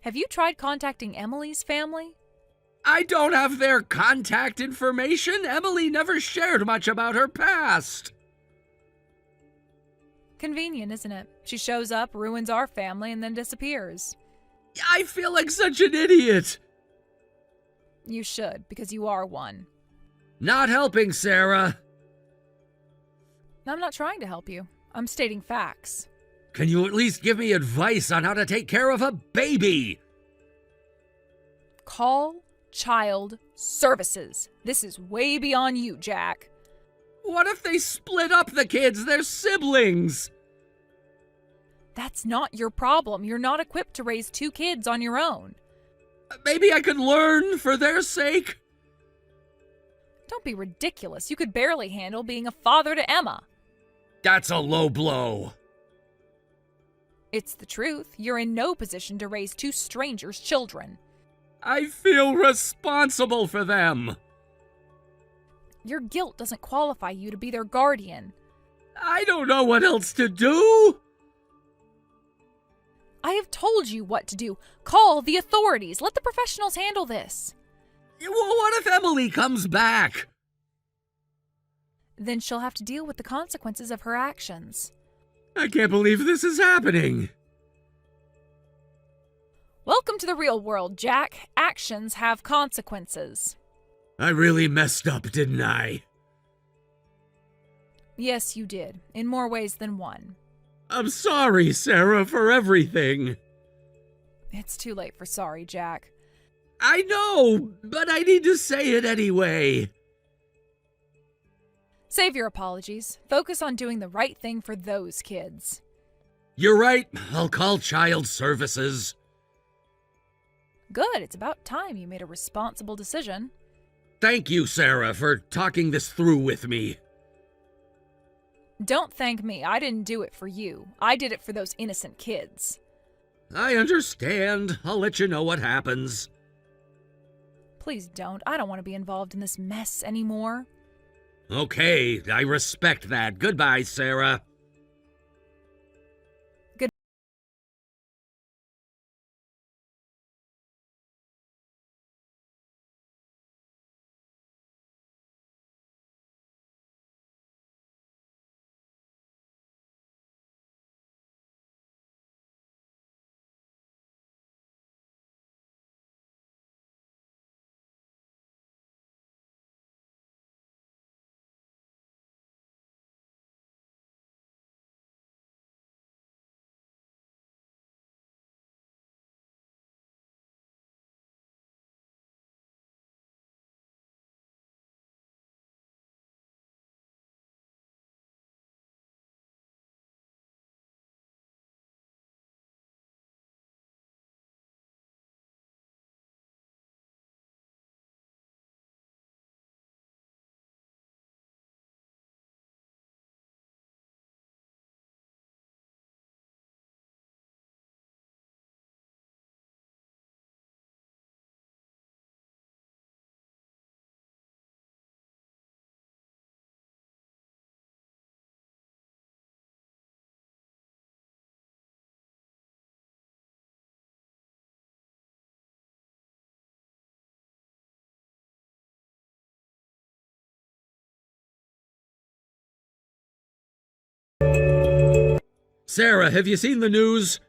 Have you tried contacting Emily's family? I don't have their contact information. Emily never shared much about her past. Convenient, isn't it? She shows up, ruins our family, and then disappears. I feel like such an idiot. You should, because you are one. Not helping, Sarah. I'm not trying to help you. I'm stating facts. Can you at least give me advice on how to take care of a baby? Call child services. This is way beyond you, Jack. What if they split up the kids? They're siblings. That's not your problem. You're not equipped to raise 2 kids on your own. Maybe I could learn for their sake. Don't be ridiculous. You could barely handle being a father to Emma. That's a low blow. It's the truth. You're in no position to raise 2 strangers' children. I feel responsible for them. Your guilt doesn't qualify you to be their guardian. I don't know what else to do. I have told you what to do. Call the authorities. Let the professionals handle this. Well, what if Emily comes back? Then she'll have to deal with the consequences of her actions. I can't believe this is happening. Welcome to the real world, Jack. Actions have consequences. I really messed up, didn't I? Yes, you did. In more ways than one. I'm sorry, Sarah, for everything. It's too late for sorry, Jack. I know, but I need to say it anyway. Save your apologies. Focus on doing the right thing for those kids. You're right. I'll call child services. Good. It's about time you made a responsible decision. Thank you, Sarah, for talking this through with me. Don't thank me. I didn't do it for you. I did it for those innocent kids. I understand. I'll let you know what happens. Please don't. I don't want to be involved in this mess anymore. Okay, I respect that. Goodbye, Sarah. Sarah, have you seen the news?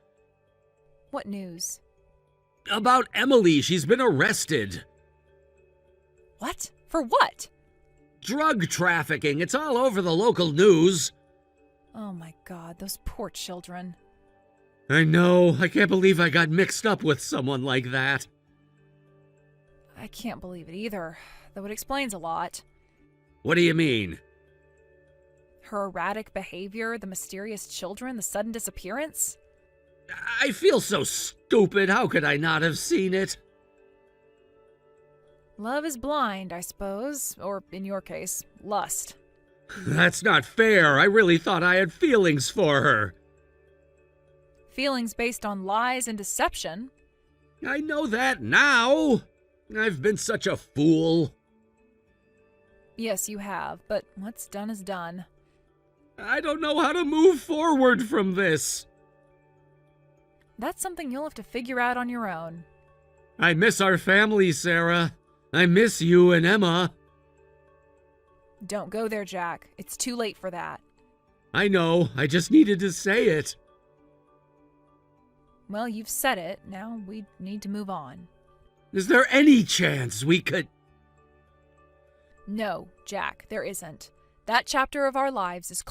What news? About Emily. She's been arrested. What? For what? Drug trafficking. It's all over the local news. Oh my God, those poor children. I know. I can't believe I got mixed up with someone like that. I can't believe it either, though it explains a lot. What do you mean? Her erratic behavior, the mysterious children, the sudden disappearance. I feel so stupid. How could I not have seen it? Love is blind, I suppose, or in your case, lust. That's not fair. I really thought I had feelings for her. Feelings based on lies and deception. I know that now. I've been such a fool. Yes, you have, but what's done is done. I don't know how to move forward from this. That's something you'll have to figure out on your own. I miss our family, Sarah. I miss you and Emma. Don't go there, Jack. It's too late for that. I know. I just needed to say it. Well, you've said it. Now we need to move on. Is there any chance we could... No, Jack, there isn't. That chapter of our lives is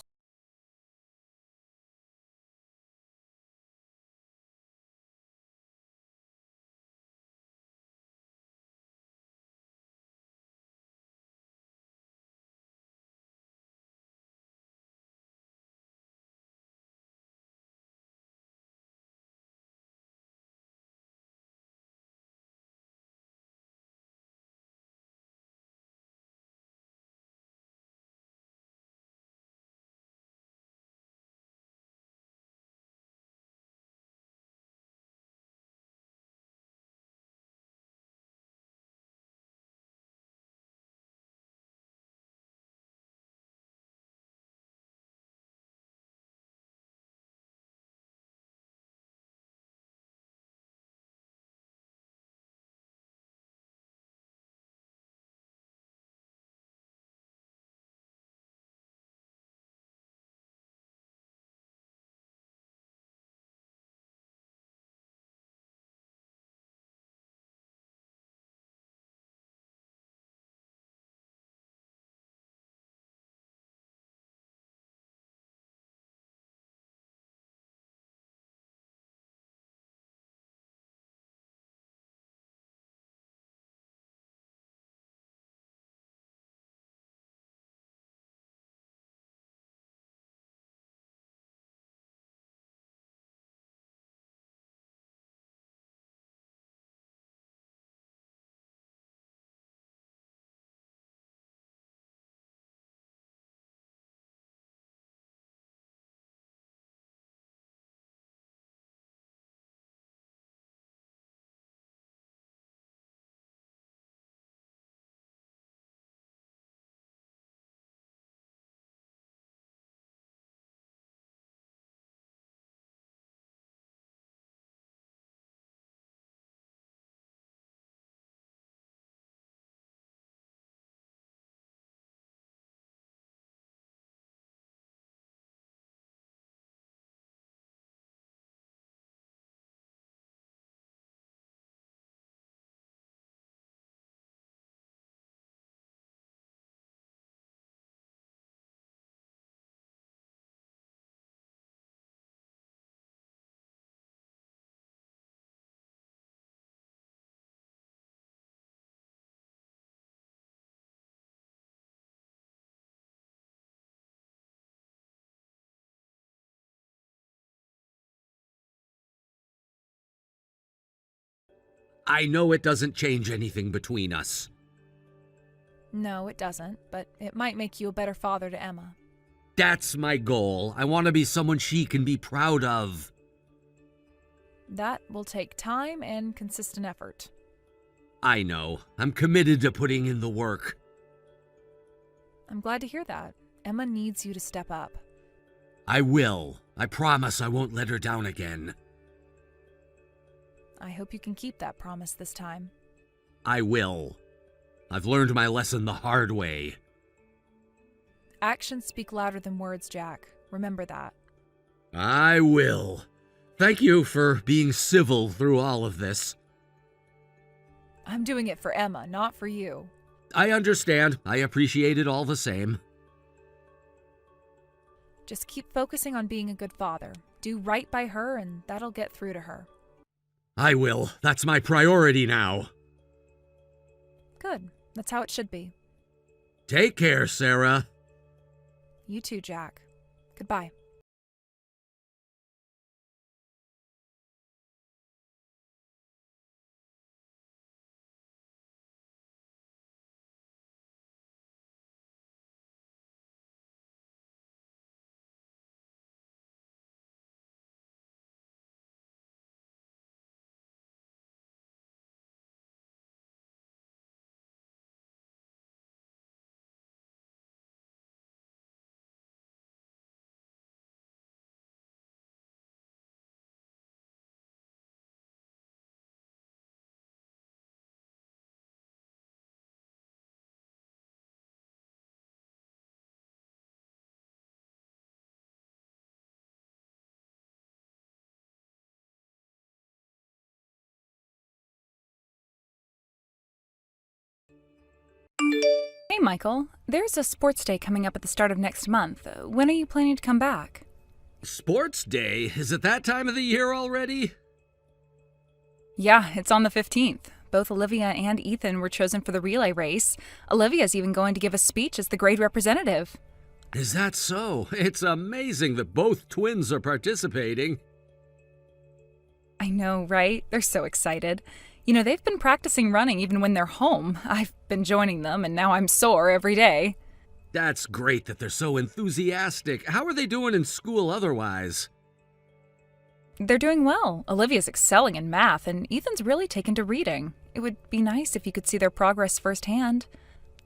I know it doesn't change anything between us. No, it doesn't, but it might make you a better father to Emma. That's my goal. I want to be someone she can be proud of. That will take time and consistent effort. I know. I'm committed to putting in the work. I'm glad to hear that. Emma needs you to step up. I will. I promise I won't let her down again. I hope you can keep that promise this time. I will. I've learned my lesson the hard way. Actions speak louder than words, Jack. Remember that. I will. Thank you for being civil through all of this. I'm doing it for Emma, not for you. I understand. I appreciate it all the same. Just keep focusing on being a good father. Do right by her, and that'll get through to her. I will. That's my priority now. Good. That's how it should be. Take care, Sarah. You too, Jack. Goodbye. Hey, Michael. There's a sports day coming up at the start of next month. When are you planning to come back? Sports Day? Is it that time of the year already? Yeah, it's on the 15th. Both Olivia and Ethan were chosen for the relay race. Olivia's even going to give a speech as the grade representative. Is that so? It's amazing that both twins are participating. I know, right? They're so excited. You know, they've been practicing running even when they're home. I've been joining them, and now I'm sore every day. That's great that they're so enthusiastic. How are they doing in school otherwise? They're doing well. Olivia's excelling in math, and Ethan's really taken to reading. It would be nice if you could see their progress firsthand.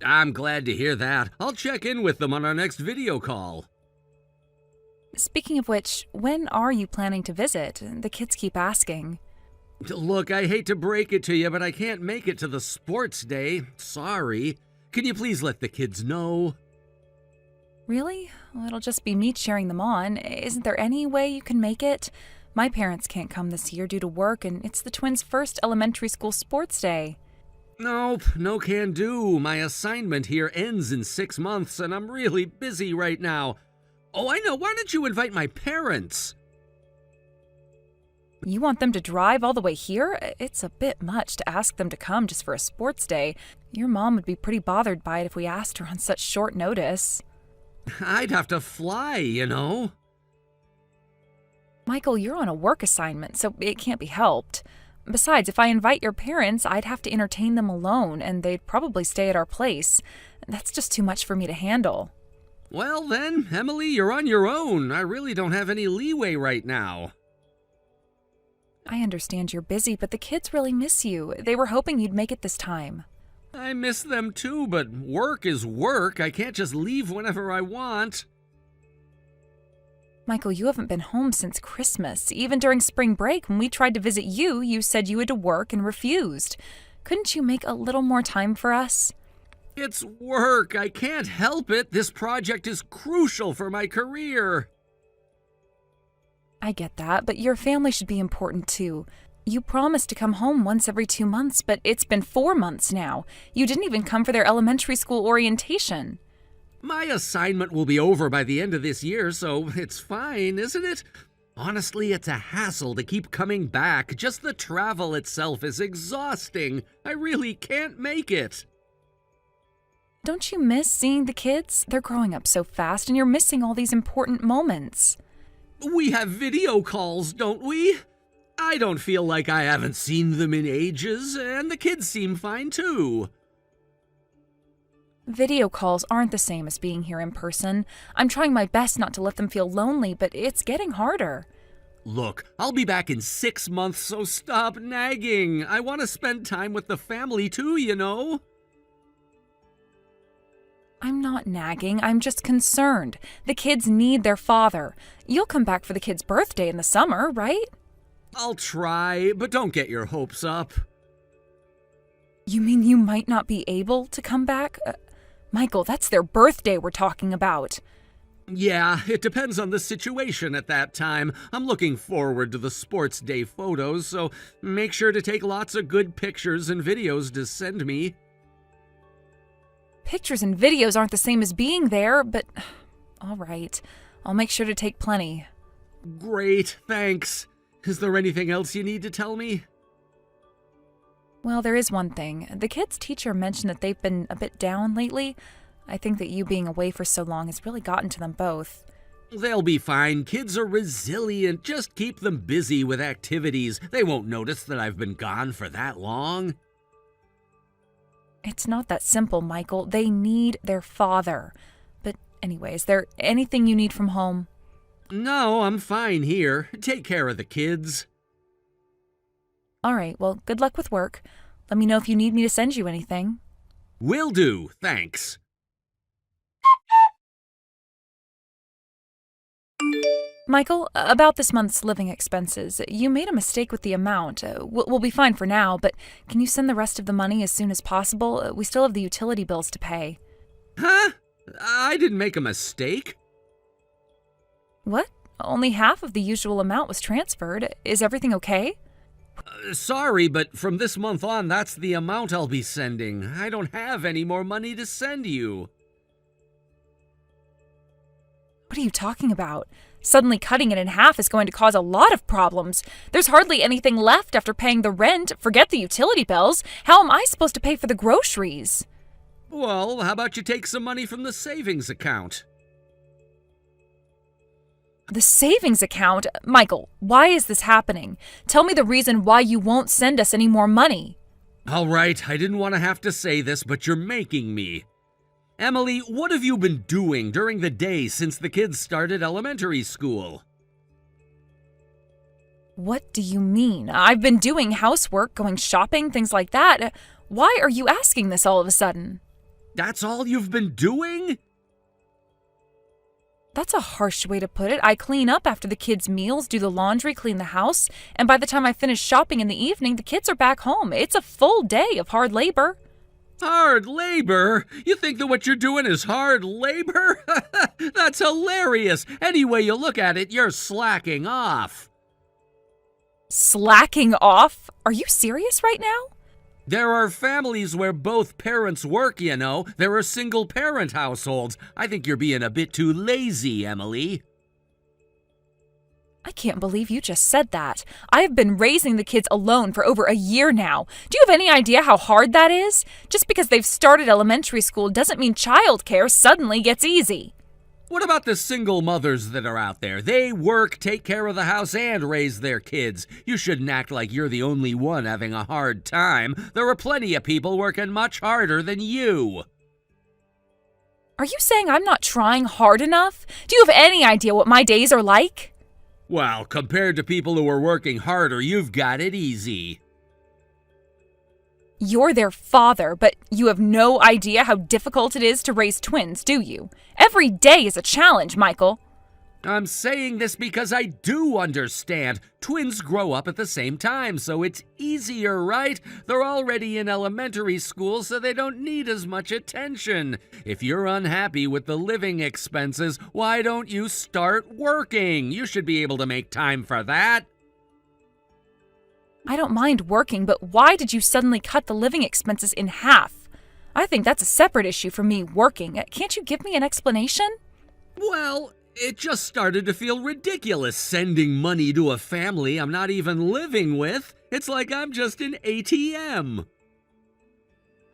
I'm glad to hear that. I'll check in with them on our next video call. Speaking of which, when are you planning to visit? The kids keep asking. Look, I hate to break it to you, but I can't make it to the sports day. Sorry. Can you please let the kids know? Really? Well, it'll just be me cheering them on. Isn't there any way you can make it? My parents can't come this year due to work, and it's the twins' first elementary school sports day. Nope, no can do. My assignment here ends in 6 months, and I'm really busy right now. Oh, I know. Why don't you invite my parents? You want them to drive all the way here? It's a bit much to ask them to come just for a sports day. Your mom would be pretty bothered by it if we asked her on such short notice. I'd have to fly, you know. Michael, you're on a work assignment, so it can't be helped. Besides, if I invite your parents, I'd have to entertain them alone, and they'd probably stay at our place. That's just too much for me to handle. Well then, Emily, you're on your own. I really don't have any leeway right now. I understand you're busy, but the kids really miss you. They were hoping you'd make it this time. I miss them too, but work is work. I can't just leave whenever I want. Michael, you haven't been home since Christmas. Even during spring break, when we tried to visit you, you said you had to work and refused. Couldn't you make a little more time for us? It's work. I can't help it. This project is crucial for my career. I get that, but your family should be important too. You promised to come home once every 2 months, but it's been 4 months now. You didn't even come for their elementary school orientation. My assignment will be over by the end of this year, so it's fine, isn't it? Honestly, it's a hassle to keep coming back. Just the travel itself is exhausting. I really can't make it. Don't you miss seeing the kids? They're growing up so fast, and you're missing all these important moments. We have video calls, don't we? I don't feel like I haven't seen them in ages, and the kids seem fine too. Video calls aren't the same as being here in person. I'm trying my best not to let them feel lonely, but it's getting harder. Look, I'll be back in 6 months, so stop nagging. I want to spend time with the family too, you know. I'm not nagging, I'm just concerned. The kids need their father. You'll come back for the kid's birthday in the summer, right? I'll try, but don't get your hopes up. You mean you might not be able to come back? Michael, that's their birthday we're talking about. Yeah, it depends on the situation at that time. I'm looking forward to the sports day photos, so make sure to take lots of good pictures and videos to send me. Pictures and videos aren't the same as being there, but all right. I'll make sure to take plenty. Great, thanks. Is there anything else you need to tell me? Well, there is one thing. The kids' teacher mentioned that they've been a bit down lately. I think that you being away for so long has really gotten to them both. They'll be fine. Kids are resilient. Just keep them busy with activities. They won't notice that I've been gone for that long. It's not that simple, Michael. They need their father. But anyway, is there anything you need from home? No, I'm fine here. Take care of the kids. All right, well, good luck with work. Let me know if you need me to send you anything. Will do, thanks. Michael, about this month's living expenses, you made a mistake with the amount. We'll be fine for now, but can you send the rest of the money as soon as possible? We still have the utility bills to pay. Huh? I didn't make a mistake. What? Only half of the usual amount was transferred. Is everything okay? Sorry, but from this month on, that's the amount I'll be sending. I don't have any more money to send you. What are you talking about? Suddenly cutting it in half is going to cause a lot of problems. There's hardly anything left after paying the rent. Forget the utility bills. How am I supposed to pay for the groceries? Well, how about you take some money from the savings account? The savings account? Michael, why is this happening? Tell me the reason why you won't send us any more money. All right, I didn't want to have to say this, but you're making me. Emily, what have you been doing during the day since the kids started elementary school? What do you mean? I've been doing housework, going shopping, things like that. Why are you asking this all of a sudden? That's all you've been doing? That's a harsh way to put it. I clean up after the kids' meals, do the laundry, clean the house, and by the time I finish shopping in the evening, the kids are back home. It's a full day of hard labor. Hard labor? You think that what you're doing is hard labor? That's hilarious. Any way you look at it, you're slacking off. Slacking off? Are you serious right now? There are families where both parents work, you know. There are single-parent households. I think you're being a bit too lazy, Emily. I can't believe you just said that. I have been raising the kids alone for over a year now. Do you have any idea how hard that is? Just because they've started elementary school doesn't mean childcare suddenly gets easy. What about the single mothers that are out there? They work, take care of the house, and raise their kids. You shouldn't act like you're the only one having a hard time. There are plenty of people working much harder than you. Are you saying I'm not trying hard enough? Do you have any idea what my days are like? Well, compared to people who are working harder, you've got it easy. You're their father, but you have no idea how difficult it is to raise twins, do you? Every day is a challenge, Michael. I'm saying this because I do understand. Twins grow up at the same time, so it's easier, right? They're already in elementary school, so they don't need as much attention. If you're unhappy with the living expenses, why don't you start working? You should be able to make time for that. I don't mind working, but why did you suddenly cut the living expenses in half? I think that's a separate issue from me working. Can't you give me an explanation? Well, it just started to feel ridiculous sending money to a family I'm not even living with. It's like I'm just an ATM.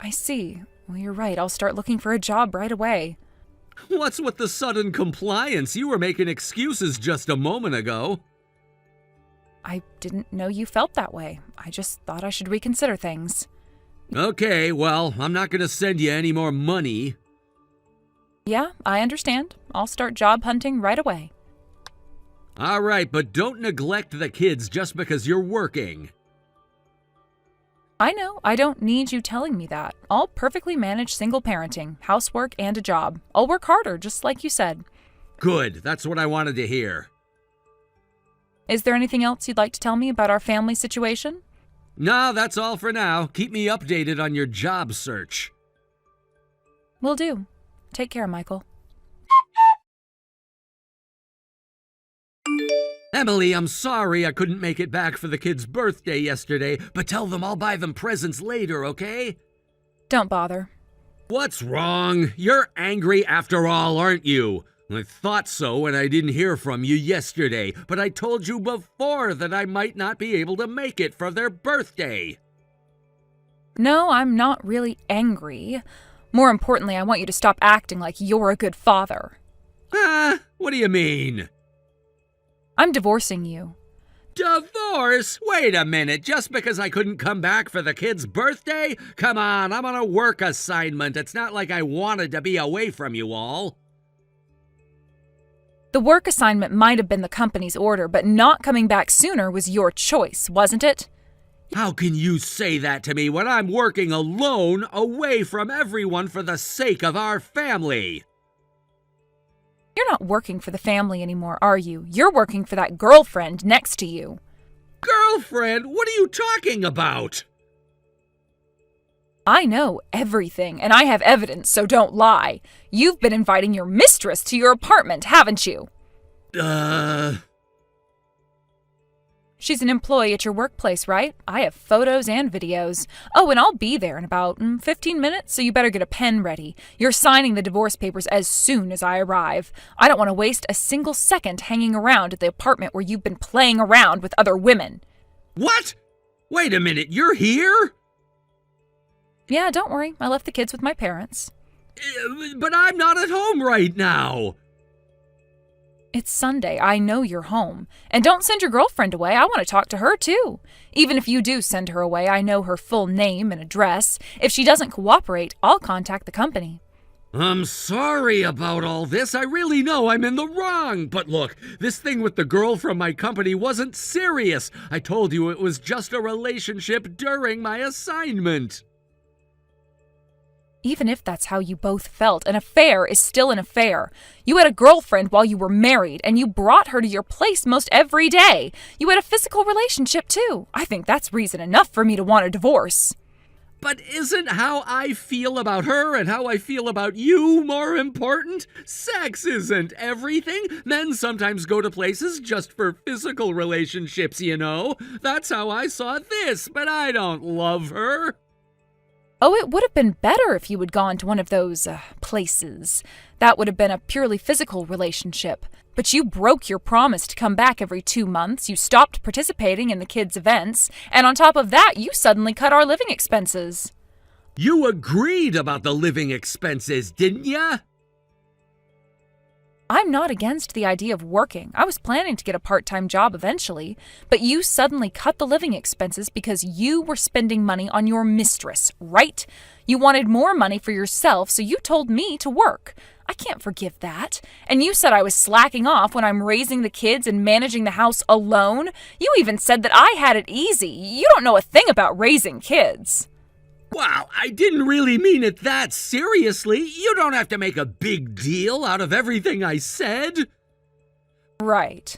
I see. Well, you're right. I'll start looking for a job right away. What's with the sudden compliance? You were making excuses just a moment ago. I didn't know you felt that way. I just thought I should reconsider things. Okay, well, I'm not going to send you any more money. Yeah, I understand. I'll start job hunting right away. All right, but don't neglect the kids just because you're working. I know. I don't need you telling me that. I'll perfectly manage single parenting, housework, and a job. I'll work harder, just like you said. Good. That's what I wanted to hear. Is there anything else you'd like to tell me about our family situation? No, that's all for now. Keep me updated on your job search. Will do. Take care, Michael. Emily, I'm sorry I couldn't make it back for the kid's birthday yesterday, but tell them I'll buy them presents later, okay? Don't bother. What's wrong? You're angry after all, aren't you? I thought so when I didn't hear from you yesterday, but I told you before that I might not be able to make it for their birthday. No, I'm not really angry. More importantly, I want you to stop acting like you're a good father. What do you mean? I'm divorcing you. Divorce? Wait a minute, just because I couldn't come back for the kid's birthday? Come on, I'm on a work assignment. It's not like I wanted to be away from you all. The work assignment might have been the company's order, but not coming back sooner was your choice, wasn't it? How can you say that to me when I'm working alone, away from everyone for the sake of our family? You're not working for the family anymore, are you? You're working for that girlfriend next to you. Girlfriend? What are you talking about? I know everything, and I have evidence, so don't lie. You've been inviting your mistress to your apartment, haven't you? She's an employee at your workplace, right? I have photos and videos. Oh, and I'll be there in about 15 minutes, so you better get a pen ready. You're signing the divorce papers as soon as I arrive. I don't want to waste a single second hanging around at the apartment where you've been playing around with other women. What? Wait a minute, you're here? Yeah, don't worry. I left the kids with my parents. But I'm not at home right now. It's Sunday. I know you're home. And don't send your girlfriend away. I want to talk to her, too. Even if you do send her away, I know her full name and address. If she doesn't cooperate, I'll contact the company. I'm sorry about all this. I really know I'm in the wrong. But look, this thing with the girl from my company wasn't serious. I told you it was just a relationship during my assignment. Even if that's how you both felt, an affair is still an affair. You had a girlfriend while you were married, and you brought her to your place most every day. You had a physical relationship, too. I think that's reason enough for me to want a divorce. But isn't how I feel about her and how I feel about you more important? Sex isn't everything. Men sometimes go to places just for physical relationships, you know. That's how I saw this, but I don't love her. Oh, it would have been better if you had gone to one of those places. That would have been a purely physical relationship. But you broke your promise to come back every 2 months, you stopped participating in the kids' events, and on top of that, you suddenly cut our living expenses. You agreed about the living expenses, didn't ya? I'm not against the idea of working. I was planning to get a part-time job eventually, but you suddenly cut the living expenses because you were spending money on your mistress, right? You wanted more money for yourself, so you told me to work. I can't forgive that. And you said I was slacking off when I'm raising the kids and managing the house alone. You even said that I had it easy. You don't know a thing about raising kids. Wow, I didn't really mean it that seriously. You don't have to make a big deal out of everything I said. Right.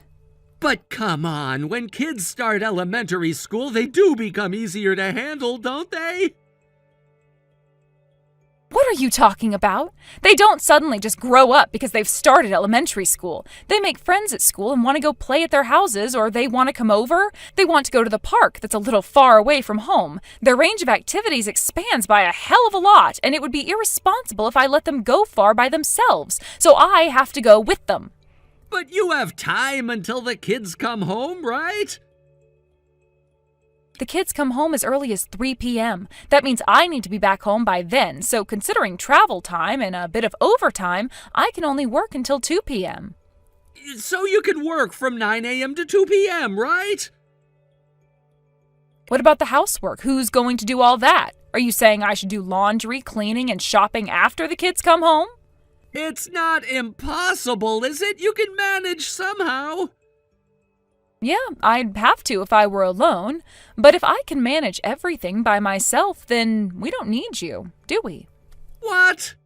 But come on, when kids start elementary school, they do become easier to handle, don't they? What are you talking about? They don't suddenly just grow up because they've started elementary school. They make friends at school and want to go play at their houses, or they want to come over. They want to go to the park that's a little far away from home. Their range of activities expands by a hell of a lot, and it would be irresponsible if I let them go far by themselves, so I have to go with them. But you have time until the kids come home, right? The kids come home as early as 3 p.m. That means I need to be back home by then, so considering travel time and a bit of overtime, I can only work until 2 p.m. So you can work from 9 a.m. to 2 p.m., right? What about the housework? Who's going to do all that? Are you saying I should do laundry, cleaning, and shopping after the kids come home? It's not impossible, is it? You can manage somehow. Yeah, I'd have to if I were alone. But if I can manage everything by myself, then we don't need you, do we? What?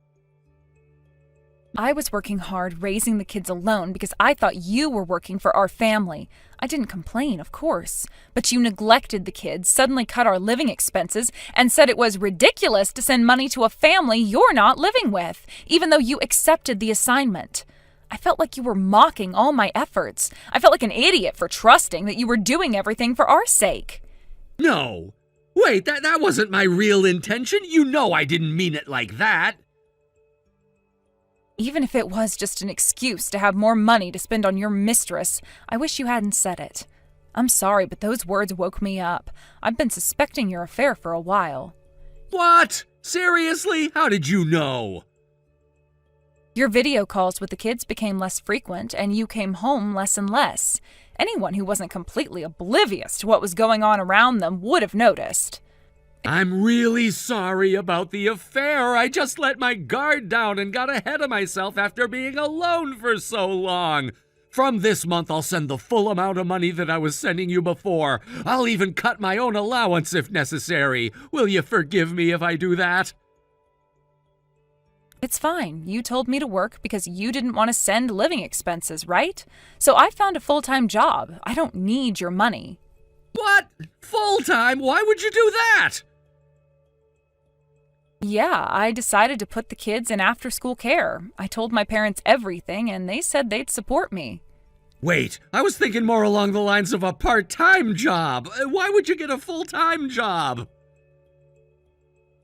I was working hard raising the kids alone because I thought you were working for our family. I didn't complain, of course. But you neglected the kids, suddenly cut our living expenses, and said it was ridiculous to send money to a family you're not living with, even though you accepted the assignment. I felt like you were mocking all my efforts. I felt like an idiot for trusting that you were doing everything for our sake. No. Wait, that wasn't my real intention. You know I didn't mean it like that. Even if it was just an excuse to have more money to spend on your mistress, I wish you hadn't said it. I'm sorry, but those words woke me up. I've been suspecting your affair for a while. What? Seriously? How did you know? Your video calls with the kids became less frequent, and you came home less and less. Anyone who wasn't completely oblivious to what was going on around them would have noticed. I'm really sorry about the affair. I just let my guard down and got ahead of myself after being alone for so long. From this month, I'll send the full amount of money that I was sending you before. I'll even cut my own allowance if necessary. Will you forgive me if I do that? It's fine. You told me to work because you didn't want to send living expenses, right? So I found a full-time job. I don't need your money. What? Full-time? Why would you do that? Yeah, I decided to put the kids in after-school care. I told my parents everything, and they said they'd support me. Wait, I was thinking more along the lines of a part-time job. Why would you get a full-time job?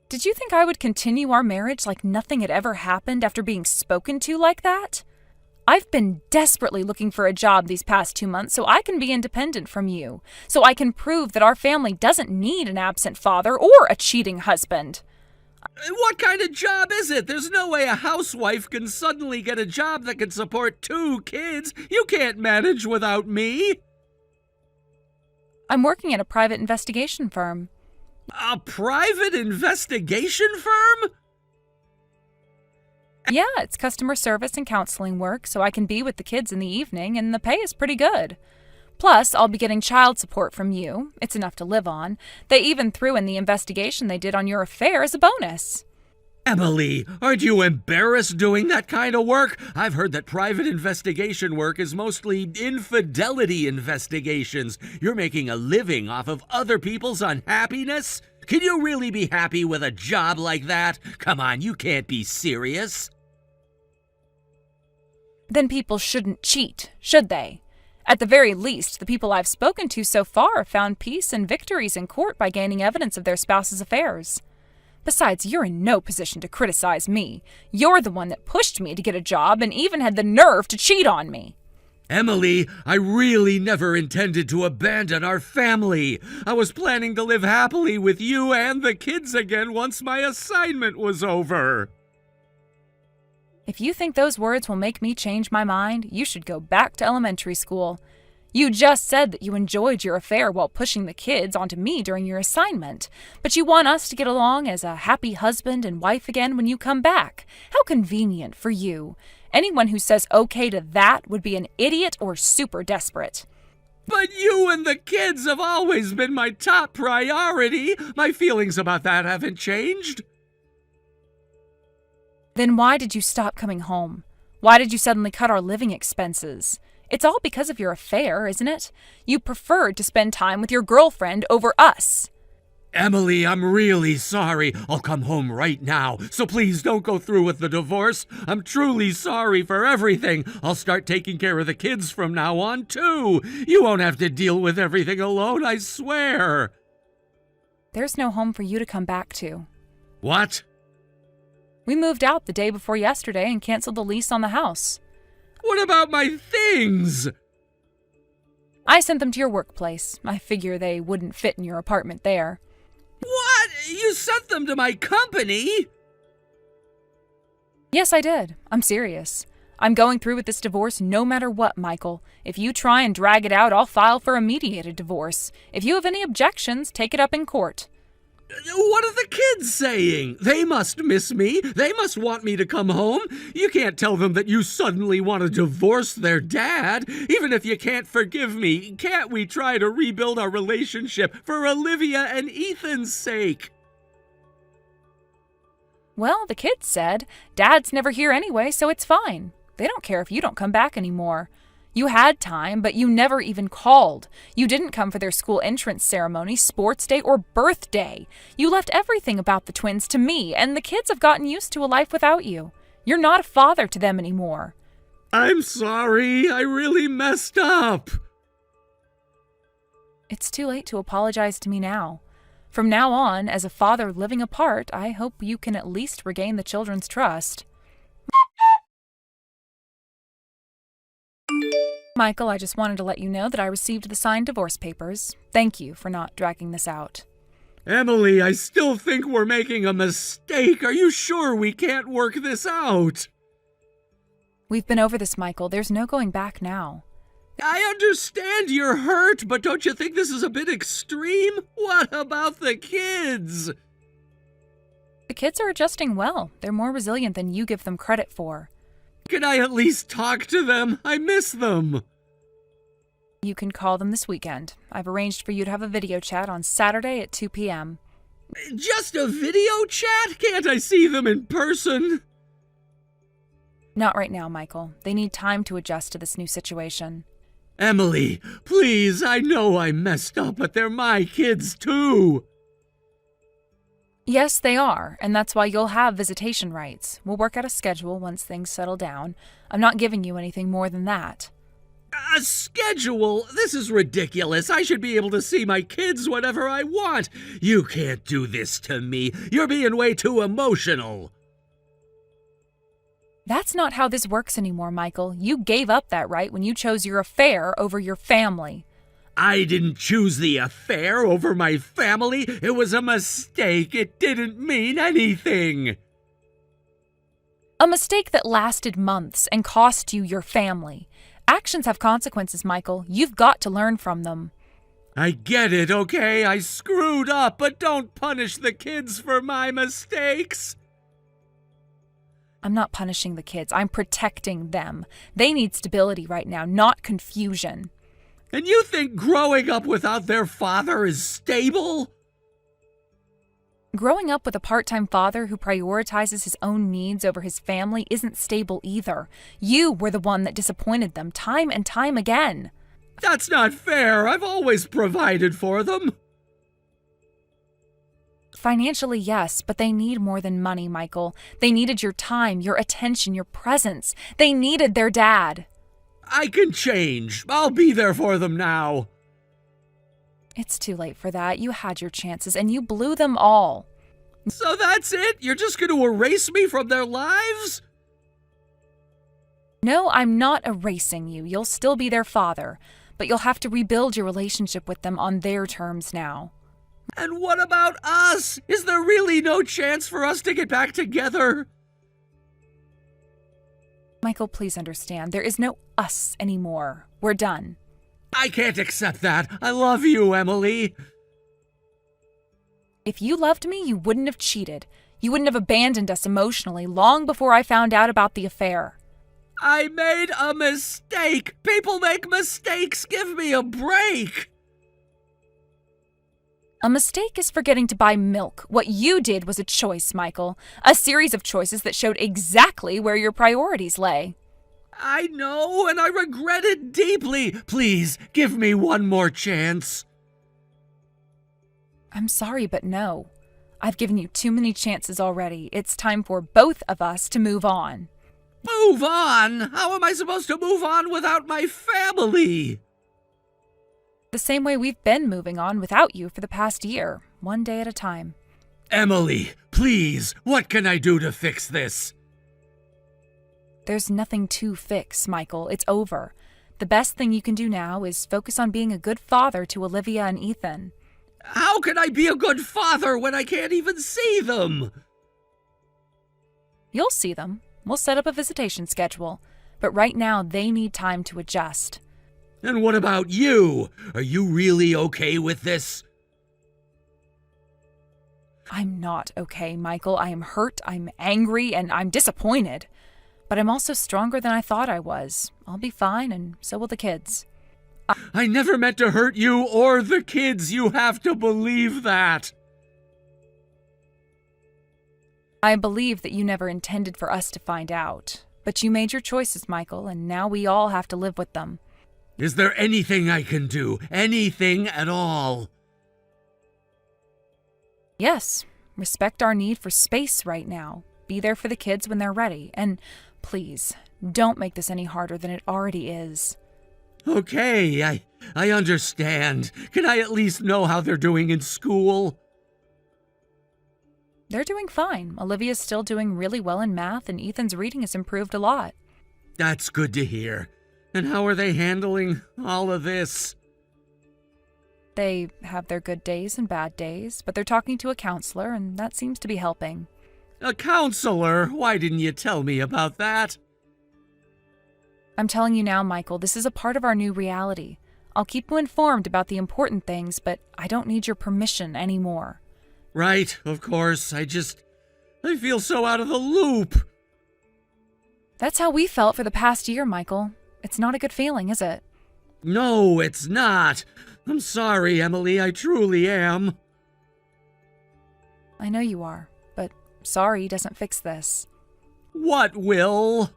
Did you think I would continue our marriage like nothing had ever happened after being spoken to like that? I've been desperately looking for a job these past 2 months so I can be independent from you, so I can prove that our family doesn't need an absent father or a cheating husband. What kind of job is it? There's no way a housewife can suddenly get a job that can support 2 kids. You can't manage without me. I'm working at a private investigation firm. A private investigation firm? Yeah, it's customer service and counseling work, so I can be with the kids in the evening, and the pay is pretty good. Plus, I'll be getting child support from you. It's enough to live on. They even threw in the investigation they did on your affair as a bonus. Emily, aren't you embarrassed doing that kind of work? I've heard that private investigation work is mostly infidelity investigations. You're making a living off of other people's unhappiness? Can you really be happy with a job like that? Come on, you can't be serious. Then people shouldn't cheat, should they? At the very least, the people I've spoken to so far have found peace and victories in court by gaining evidence of their spouse's affairs. Besides, you're in no position to criticize me. You're the one that pushed me to get a job and even had the nerve to cheat on me. Emily, I really never intended to abandon our family. I was planning to live happily with you and the kids again once my assignment was over. If you think those words will make me change my mind, you should go back to elementary school. You just said that you enjoyed your affair while pushing the kids onto me during your assignment, but you want us to get along as a happy husband and wife again when you come back. How convenient for you. Anyone who says okay to that would be an idiot or super desperate. But you and the kids have always been my top priority. My feelings about that haven't changed. Then why did you stop coming home? Why did you suddenly cut our living expenses? It's all because of your affair, isn't it? You preferred to spend time with your girlfriend over us. Emily, I'm really sorry. I'll come home right now, so please don't go through with the divorce. I'm truly sorry for everything. I'll start taking care of the kids from now on, too. You won't have to deal with everything alone, I swear. There's no home for you to come back to. What? We moved out the day before yesterday and canceled the lease on the house. What about my things? I sent them to your workplace. I figure they wouldn't fit in your apartment there. What? You sent them to my company? Yes, I did. I'm serious. I'm going through with this divorce no matter what, Michael. If you try and drag it out, I'll file for a mediated divorce. If you have any objections, take it up in court. What are the kids saying? They must miss me. They must want me to come home. You can't tell them that you suddenly want to divorce their dad. Even if you can't forgive me, can't we try to rebuild our relationship for Olivia and Ethan's sake? Well, the kids said, Dad's never here anyway, so it's fine. They don't care if you don't come back anymore. You had time, but you never even called. You didn't come for their school entrance ceremony, sports day, or birthday. You left everything about the twins to me, and the kids have gotten used to a life without you. You're not a father to them anymore. I'm sorry. I really messed up. It's too late to apologize to me now. From now on, as a father living apart, I hope you can at least regain the children's trust. Michael, I just wanted to let you know that I received the signed divorce papers. Thank you for not dragging this out. Emily, I still think we're making a mistake. Are you sure we can't work this out? We've been over this, Michael. There's no going back now. I understand you're hurt, but don't you think this is a bit extreme? What about the kids? The kids are adjusting well. They're more resilient than you give them credit for. Can I at least talk to them? I miss them. You can call them this weekend. I've arranged for you to have a video chat on Saturday at 2 p.m. Just a video chat? Can't I see them in person? Not right now, Michael. They need time to adjust to this new situation. Emily, please, I know I messed up, but they're my kids too. Yes, they are, and that's why you'll have visitation rights. We'll work out a schedule once things settle down. I'm not giving you anything more than that. A schedule? This is ridiculous. I should be able to see my kids whenever I want. You can't do this to me. You're being way too emotional. That's not how this works anymore, Michael. You gave up that right when you chose your affair over your family. I didn't choose the affair over my family. It was a mistake. It didn't mean anything. A mistake that lasted months and cost you your family. Actions have consequences, Michael. You've got to learn from them. I get it, okay? I screwed up, but don't punish the kids for my mistakes. I'm not punishing the kids. I'm protecting them. They need stability right now, not confusion. And you think growing up without their father is stable? Growing up with a part-time father who prioritizes his own needs over his family isn't stable either. You were the one that disappointed them time and time again. That's not fair. I've always provided for them. Financially, yes, but they need more than money, Michael. They needed your time, your attention, your presence. They needed their dad. I can change. I'll be there for them now. It's too late for that. You had your chances, and you blew them all. So that's it? You're just going to erase me from their lives? No, I'm not erasing you. You'll still be their father, but you'll have to rebuild your relationship with them on their terms now. And what about us? Is there really no chance for us to get back together? Michael, please understand. There is no us anymore. We're done. I can't accept that. I love you, Emily. If you loved me, you wouldn't have cheated. You wouldn't have abandoned us emotionally long before I found out about the affair. I made a mistake. People make mistakes. Give me a break. A mistake is forgetting to buy milk. What you did was a choice, Michael. A series of choices that showed exactly where your priorities lay. I know, and I regret it deeply. Please, give me one more chance. I'm sorry, but no. I've given you too many chances already. It's time for both of us to move on. Move on? How am I supposed to move on without my family? The same way we've been moving on without you for the past year, one day at a time. Emily, please, what can I do to fix this? There's nothing to fix, Michael. It's over. The best thing you can do now is focus on being a good father to Olivia and Ethan. How can I be a good father when I can't even see them? You'll see them. We'll set up a visitation schedule. But right now, they need time to adjust. And what about you? Are you really okay with this? I'm not okay, Michael. I am hurt, I'm angry, and I'm disappointed. But I'm also stronger than I thought I was. I'll be fine, and so will the kids. I never meant to hurt you or the kids. You have to believe that. I believe that you never intended for us to find out. But you made your choices, Michael, and now we all have to live with them. Is there anything I can do? Anything at all? Yes, respect our need for space right now. Be there for the kids when they're ready. And please, Don't make this any harder than it already is. Okay, I understand. Can I at least know how they're doing in school? They're doing fine. Olivia's still doing really well in math, and Ethan's reading has improved a lot. That's good to hear. And how are they handling all of this? They have their good days and bad days, but they're talking to a counselor, and that seems to be helping. A counselor? Why didn't you tell me about that? I'm telling you now, Michael, this is a part of our new reality. I'll keep you informed about the important things, but I don't need your permission anymore. Right, of course. I feel so out of the loop. That's how we felt for the past year, Michael. It's not a good feeling, is it? No, it's not. I'm sorry, Emily. I truly am. I know you are, but sorry doesn't fix this. What will?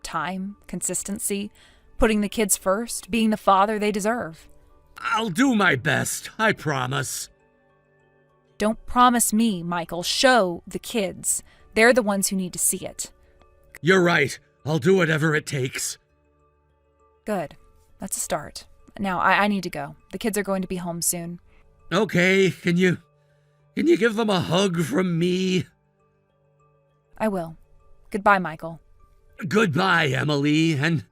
Time, consistency, putting the kids first, being the father they deserve. I'll do my best, I promise. Don't promise me, Michael. Show the kids. They're the ones who need to see it. You're right. I'll do whatever it takes. Good. That's a start. Now, I need to go. The kids are going to be home soon. Okay, can you give them a hug from me? I will. Goodbye, Michael. Goodbye, Emily, and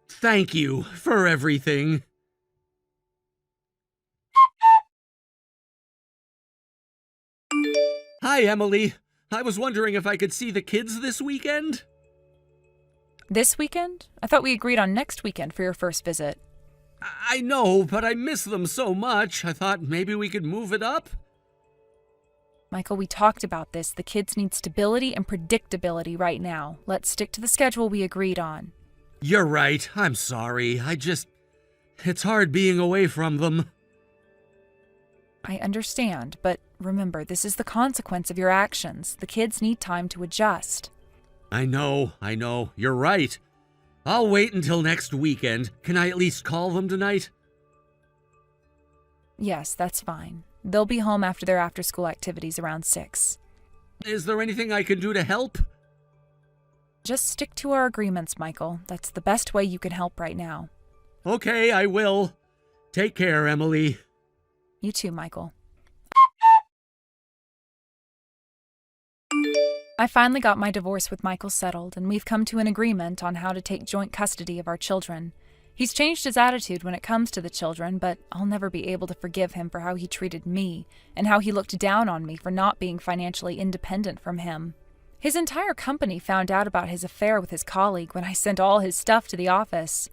thank you for everything. Hi, Emily. I was wondering if I could see the kids this weekend? This weekend? I thought we agreed on next weekend for your first visit. I know, but I miss them so much. I thought maybe we could move it up. Michael, we talked about this. The kids need stability and predictability right now. Let's stick to the schedule we agreed on. You're right. I'm sorry. It's hard being away from them. I understand, but remember, this is the consequence of your actions. The kids need time to adjust. I know. You're right. I'll wait until next weekend. Can I at least call them tonight? Yes, that's fine. They'll be home after their after-school activities around 6. Is there anything I can do to help? Just stick to our agreements, Michael. That's the best way you can help right now. Okay, I will. Take care, Emily. You too, Michael. I finally got my divorce with Michael settled, and we've come to an agreement on how to take joint custody of our children. He's changed his attitude when it comes to the children, but I'll never be able to forgive him for how he treated me and how he looked down on me for not being financially independent from him. His entire company found out about his affair with his colleague when I sent all his stuff to the office.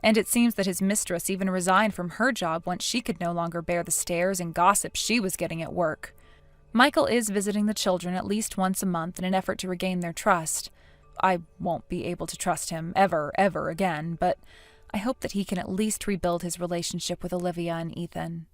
And it seems that his mistress even resigned from her job once she could no longer bear the stares and gossip she was getting at work. Michael is visiting the children at least once a month in an effort to regain their trust. I won't be able to trust him ever again, but I hope that he can at least rebuild his relationship with Olivia and Ethan.